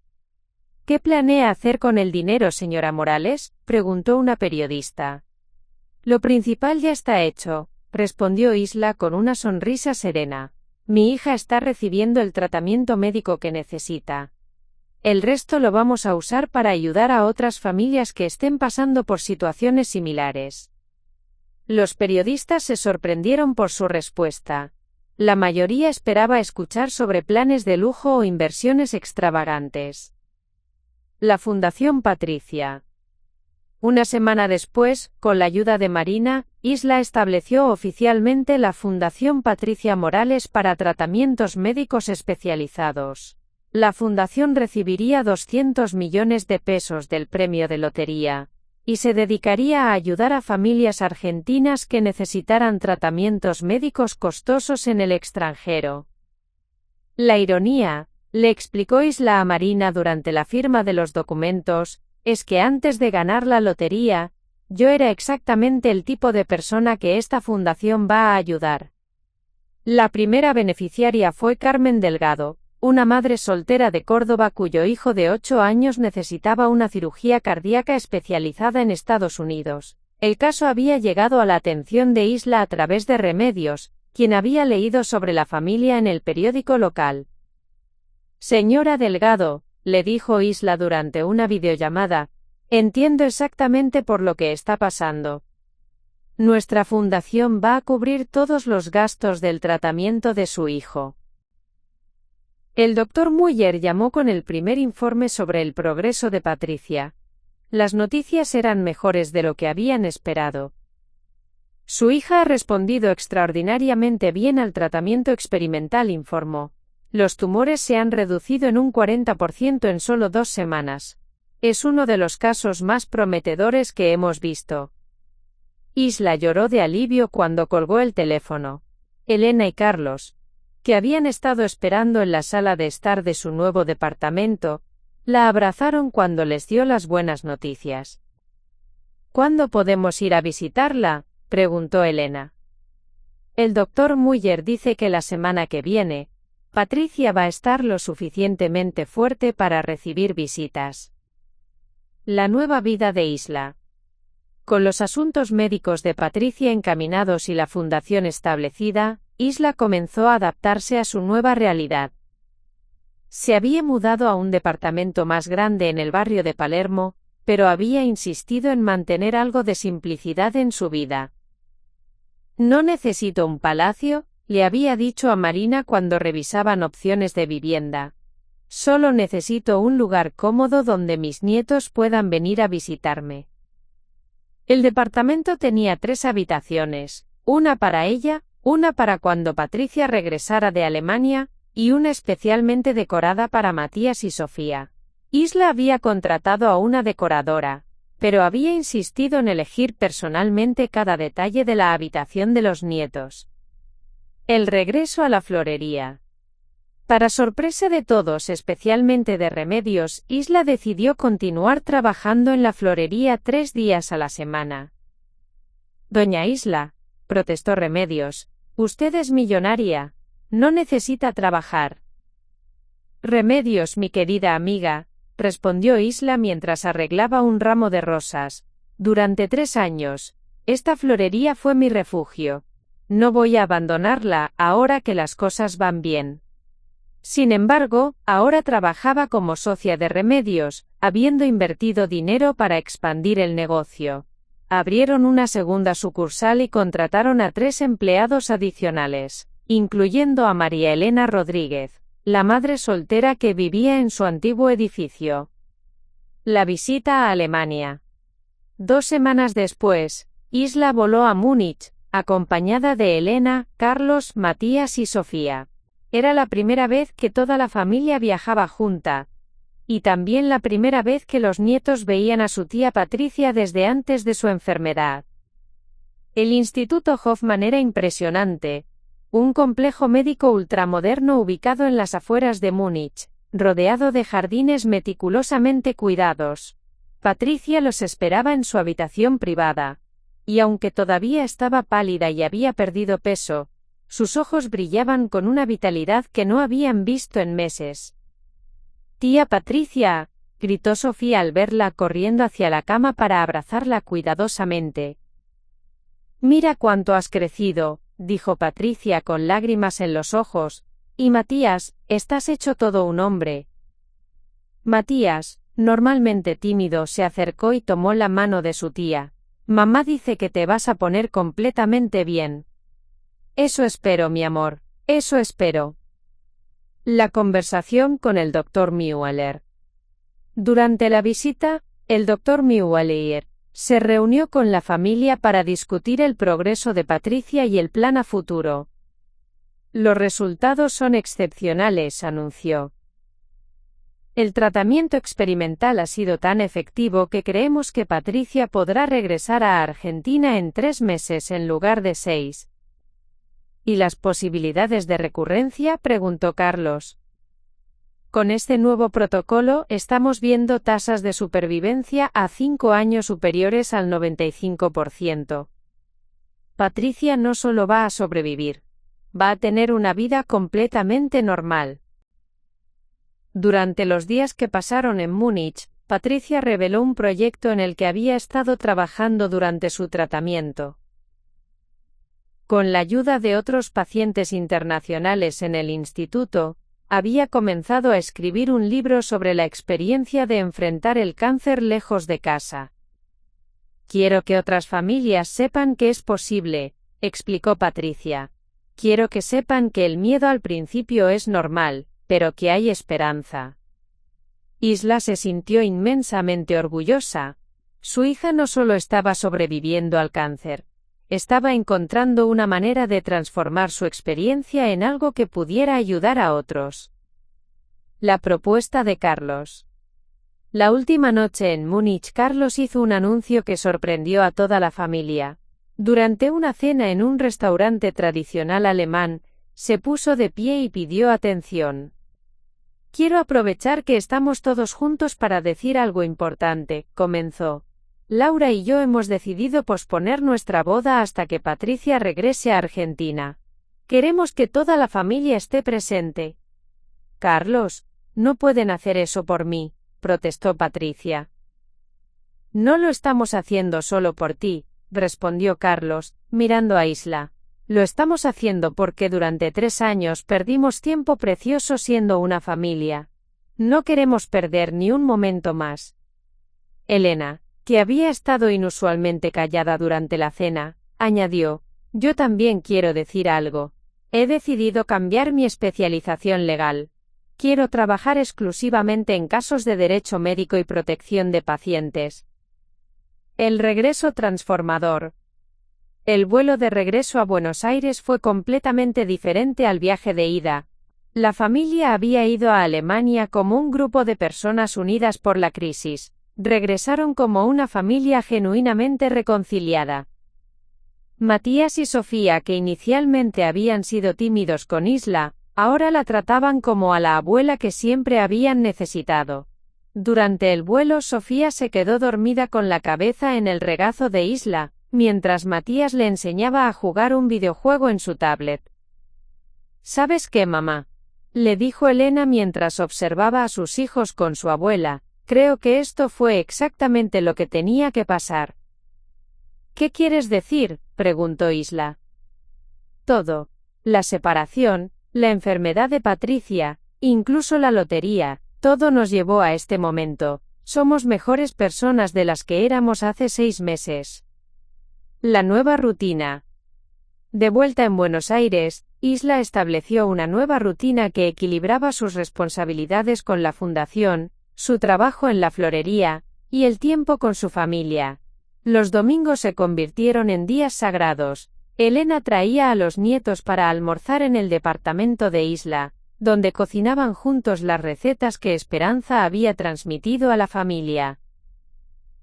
¿Qué planea hacer con el dinero, señora Morales?, preguntó una periodista. Lo principal ya está hecho, respondió Isla con una sonrisa serena. Mi hija está recibiendo el tratamiento médico que necesita. El resto lo vamos a usar para ayudar a otras familias que estén pasando por situaciones similares. Los periodistas se sorprendieron por su respuesta. La mayoría esperaba escuchar sobre planes de lujo o inversiones extravagantes. La Fundación Patricia. Una semana después, con la ayuda de Marina, Isla estableció oficialmente la Fundación Patricia Morales para tratamientos médicos especializados. La fundación recibiría 200 millones de pesos del premio de lotería, y se dedicaría a ayudar a familias argentinas que necesitaran tratamientos médicos costosos en el extranjero. La ironía, le explicó Isla a Marina durante la firma de los documentos, es que antes de ganar la lotería, yo era exactamente el tipo de persona que esta fundación va a ayudar. La primera beneficiaria fue Carmen Delgado, una madre soltera de Córdoba cuyo hijo de 8 años necesitaba una cirugía cardíaca especializada en Estados Unidos. El caso había llegado a la atención de Isla a través de Remedios, quien había leído sobre la familia en el periódico local. Señora Delgado, le dijo Isla durante una videollamada, entiendo exactamente por lo que está pasando. Nuestra fundación va a cubrir todos los gastos del tratamiento de su hijo. El Dr. Muller llamó con el primer informe sobre el progreso de Patricia. Las noticias eran mejores de lo que habían esperado. Su hija ha respondido extraordinariamente bien al tratamiento experimental, informó. Los tumores se han reducido en un 40% en solo 2 semanas. Es uno de los casos más prometedores que hemos visto. Isla lloró de alivio cuando colgó el teléfono. Elena y Carlos, que habían estado esperando en la sala de estar de su nuevo departamento, la abrazaron cuando les dio las buenas noticias. ¿Cuándo podemos ir a visitarla?, preguntó Elena. El doctor Muller dice que la semana que viene, Patricia va a estar lo suficientemente fuerte para recibir visitas. La nueva vida de Isla. Con los asuntos médicos de Patricia encaminados y la fundación establecida, Isla comenzó a adaptarse a su nueva realidad. Se había mudado a un departamento más grande en el barrio de Palermo, pero había insistido en mantener algo de simplicidad en su vida. No necesito un palacio, le había dicho a Marina cuando revisaban opciones de vivienda. Solo necesito un lugar cómodo donde mis nietos puedan venir a visitarme. El departamento tenía 3 habitaciones, una para ella, una para cuando Patricia regresara de Alemania, y una especialmente decorada para Matías y Sofía. Isla había contratado a una decoradora, pero había insistido en elegir personalmente cada detalle de la habitación de los nietos. El regreso a la florería. Para sorpresa de todos, especialmente de Remedios, Isla decidió continuar trabajando en la florería 3 días a la semana. Doña Isla, protestó Remedios, usted es millonaria, no necesita trabajar. Remedios, mi querida amiga, respondió Isla mientras arreglaba un ramo de rosas. Durante 3 años, esta florería fue mi refugio. No voy a abandonarla ahora que las cosas van bien. Sin embargo, ahora trabajaba como socia de Remedios, habiendo invertido dinero para expandir el negocio. Abrieron una segunda sucursal y contrataron a 3 empleados adicionales, incluyendo a María Elena Rodríguez, la madre soltera que vivía en su antiguo edificio. La visita a Alemania. 2 semanas después, Isla voló a Múnich, acompañada de Elena, Carlos, Matías y Sofía. Era la primera vez que toda la familia viajaba junta, y también la primera vez que los nietos veían a su tía Patricia desde antes de su enfermedad. El Instituto Hoffmann era impresionante, un complejo médico ultramoderno ubicado en las afueras de Múnich, rodeado de jardines meticulosamente cuidados. Patricia los esperaba en su habitación privada, y aunque todavía estaba pálida y había perdido peso, sus ojos brillaban con una vitalidad que no habían visto en meses. «Tía Patricia», gritó Sofía al verla corriendo hacia la cama para abrazarla cuidadosamente. «Mira cuánto has crecido», dijo Patricia con lágrimas en los ojos, «y Matías, estás hecho todo un hombre». Matías, normalmente tímido, se acercó y tomó la mano de su tía. «Mamá dice que te vas a poner completamente bien». «Eso espero, mi amor, eso espero». La conversación con el Dr. Mueller. Durante la visita, el Dr. Mueller se reunió con la familia para discutir el progreso de Patricia y el plan a futuro. «Los resultados son excepcionales», anunció. «El tratamiento experimental ha sido tan efectivo que creemos que Patricia podrá regresar a Argentina en 3 meses en lugar de 6. ¿Y las posibilidades de recurrencia?, preguntó Carlos. Con este nuevo protocolo, estamos viendo tasas de supervivencia a 5 años superiores al 95%. Patricia no solo va a sobrevivir, va a tener una vida completamente normal. Durante los días que pasaron en Múnich, Patricia reveló un proyecto en el que había estado trabajando durante su tratamiento. Con la ayuda de otros pacientes internacionales en el instituto, había comenzado a escribir un libro sobre la experiencia de enfrentar el cáncer lejos de casa. Quiero que otras familias sepan que es posible, explicó Patricia. Quiero que sepan que el miedo al principio es normal, pero que hay esperanza. Isla se sintió inmensamente orgullosa. Su hija no solo estaba sobreviviendo al cáncer, estaba encontrando una manera de transformar su experiencia en algo que pudiera ayudar a otros. La propuesta de Carlos. La última noche en Múnich, Carlos hizo un anuncio que sorprendió a toda la familia. Durante una cena en un restaurante tradicional alemán, se puso de pie y pidió atención. Quiero aprovechar que estamos todos juntos para decir algo importante, comenzó. Laura y yo hemos decidido posponer nuestra boda hasta que Patricia regrese a Argentina. Queremos que toda la familia esté presente. Carlos, no pueden hacer eso por mí, protestó Patricia. No lo estamos haciendo solo por ti, respondió Carlos, mirando a Isla. Lo estamos haciendo porque durante 3 años perdimos tiempo precioso siendo una familia. No queremos perder ni un momento más. Elena, que había estado inusualmente callada durante la cena, añadió, yo también quiero decir algo. He decidido cambiar mi especialización legal. Quiero trabajar exclusivamente en casos de derecho médico y protección de pacientes. El regreso transformador. El vuelo de regreso a Buenos Aires fue completamente diferente al viaje de ida. La familia había ido a Alemania como un grupo de personas unidas por la crisis. Regresaron como una familia genuinamente reconciliada. Matías y Sofía, que inicialmente habían sido tímidos con Isla, ahora la trataban como a la abuela que siempre habían necesitado. Durante el vuelo, Sofía se quedó dormida con la cabeza en el regazo de Isla, mientras Matías le enseñaba a jugar un videojuego en su tablet. ¿Sabes qué, mamá?, le dijo Elena mientras observaba a sus hijos con su abuela. Creo que esto fue exactamente lo que tenía que pasar. ¿Qué quieres decir?, preguntó Isla. Todo. La separación, la enfermedad de Patricia, incluso la lotería, todo nos llevó a este momento. Somos mejores personas de las que éramos hace 6 meses. La nueva rutina. De vuelta en Buenos Aires, Isla estableció una nueva rutina que equilibraba sus responsabilidades con la fundación, su trabajo en la florería, y el tiempo con su familia. Los domingos se convirtieron en días sagrados. Elena traía a los nietos para almorzar en el departamento de Isla, donde cocinaban juntos las recetas que Esperanza había transmitido a la familia.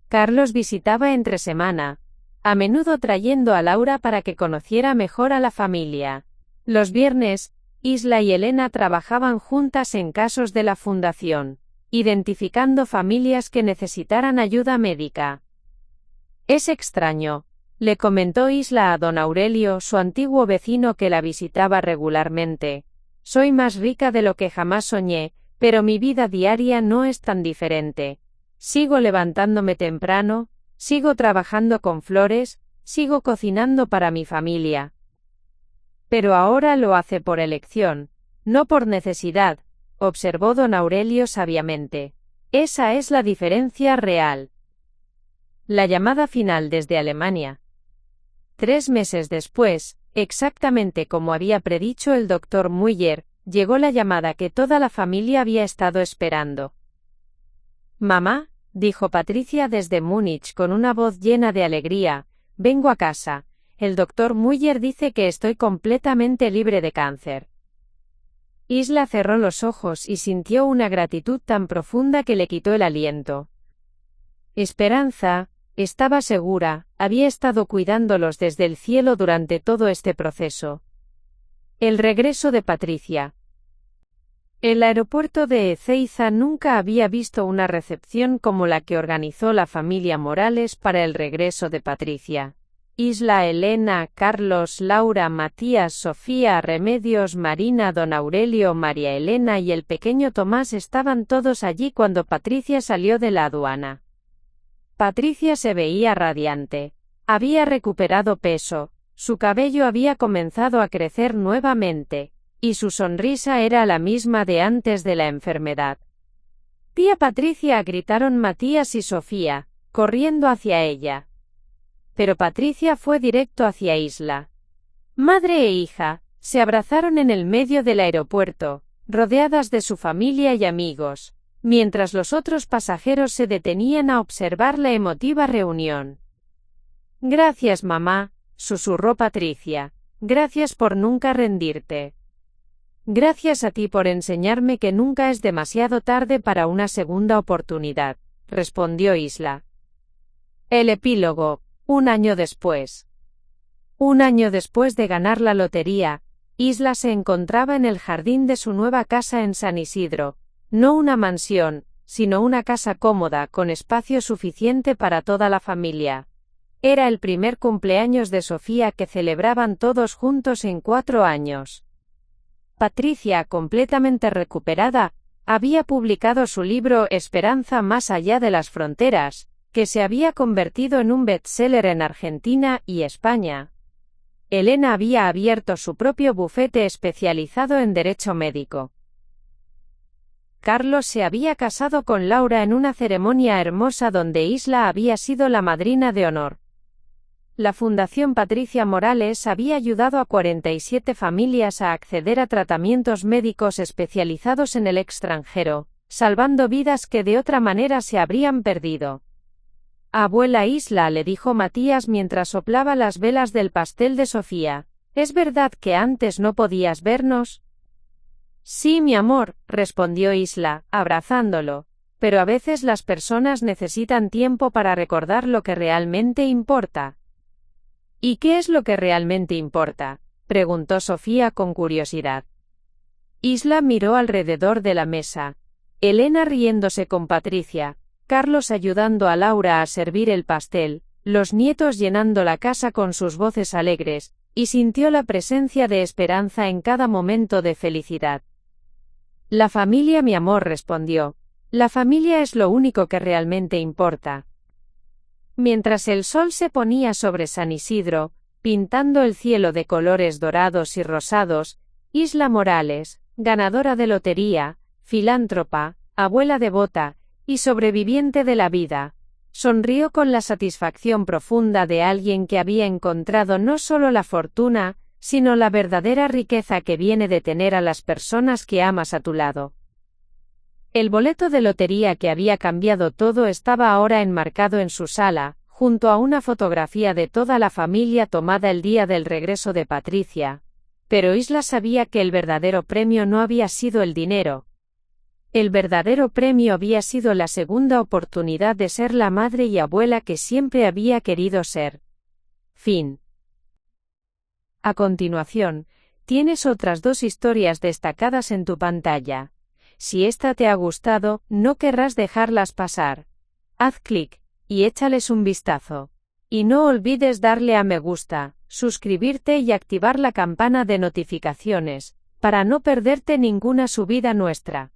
Carlos visitaba entre semana, a menudo trayendo a Laura para que conociera mejor a la familia. Los viernes, Isla y Elena trabajaban juntas en casos de la fundación, identificando familias que necesitaran ayuda médica. Es extraño, le comentó Isla a don Aurelio, su antiguo vecino que la visitaba regularmente. Soy más rica de lo que jamás soñé, pero mi vida diaria no es tan diferente. Sigo levantándome temprano, sigo trabajando con flores, sigo cocinando para mi familia. Pero ahora lo hace por elección, no por necesidad, observó don Aurelio sabiamente. Esa es la diferencia real. La llamada final desde Alemania. 3 meses después, exactamente como había predicho el doctor Muller, llegó la llamada que toda la familia había estado esperando. Mamá, dijo Patricia desde Múnich con una voz llena de alegría, vengo a casa. El doctor Muller dice que estoy completamente libre de cáncer. Isla cerró los ojos y sintió una gratitud tan profunda que le quitó el aliento. Esperanza, estaba segura, había estado cuidándolos desde el cielo durante todo este proceso. El regreso de Patricia. El aeropuerto de Ezeiza nunca había visto una recepción como la que organizó la familia Morales para el regreso de Patricia. Isla, Elena, Carlos, Laura, Matías, Sofía, Remedios, Marina, Don Aurelio, María Elena y el pequeño Tomás estaban todos allí cuando Patricia salió de la aduana. Patricia se veía radiante. Había recuperado peso, su cabello había comenzado a crecer nuevamente, y su sonrisa era la misma de antes de la enfermedad. «¡Tía Patricia!», gritaron Matías y Sofía, corriendo hacia ella. Pero Patricia fue directo hacia Isla. Madre e hija se abrazaron en el medio del aeropuerto, rodeadas de su familia y amigos, mientras los otros pasajeros se detenían a observar la emotiva reunión. «Gracias, mamá», susurró Patricia. «Gracias por nunca rendirte. Gracias a ti por enseñarme que nunca es demasiado tarde para una segunda oportunidad», respondió Isla. El epílogo. Un año después. Un año después de ganar la lotería, Isla se encontraba en el jardín de su nueva casa en San Isidro, no una mansión, sino una casa cómoda con espacio suficiente para toda la familia. Era el primer cumpleaños de Sofía que celebraban todos juntos en 4 años. Patricia, completamente recuperada, había publicado su libro Esperanza más allá de las fronteras, que se había convertido en un bestseller en Argentina y España. Elena había abierto su propio bufete especializado en derecho médico. Carlos se había casado con Laura en una ceremonia hermosa donde Isla había sido la madrina de honor. La Fundación Patricia Morales había ayudado a 47 familias a acceder a tratamientos médicos especializados en el extranjero, salvando vidas que de otra manera se habrían perdido. «Abuela Isla», le dijo Matías mientras soplaba las velas del pastel de Sofía, «¿es verdad que antes no podías vernos?». «Sí, mi amor», respondió Isla, abrazándolo, «pero a veces las personas necesitan tiempo para recordar lo que realmente importa». «¿Y qué es lo que realmente importa?», preguntó Sofía con curiosidad. Isla miró alrededor de la mesa. Elena riéndose con Patricia, Carlos ayudando a Laura a servir el pastel, los nietos llenando la casa con sus voces alegres, y sintió la presencia de esperanza en cada momento de felicidad. «La familia, mi amor», respondió. «La familia es lo único que realmente importa». Mientras el sol se ponía sobre San Isidro, pintando el cielo de colores dorados y rosados, Isla Morales, ganadora de lotería, filántropa, abuela devota, y sobreviviente de la vida, sonrió con la satisfacción profunda de alguien que había encontrado no solo la fortuna, sino la verdadera riqueza que viene de tener a las personas que amas a tu lado. El boleto de lotería que había cambiado todo estaba ahora enmarcado en su sala, junto a una fotografía de toda la familia tomada el día del regreso de Patricia. Pero Isla sabía que el verdadero premio no había sido el dinero. El verdadero premio había sido la segunda oportunidad de ser la madre y abuela que siempre había querido ser. Fin. A continuación, tienes otras 2 historias destacadas en tu pantalla. Si esta te ha gustado, no querrás dejarlas pasar. Haz clic y échales un vistazo. Y no olvides darle a me gusta, suscribirte y activar la campana de notificaciones, para no perderte ninguna subida nuestra.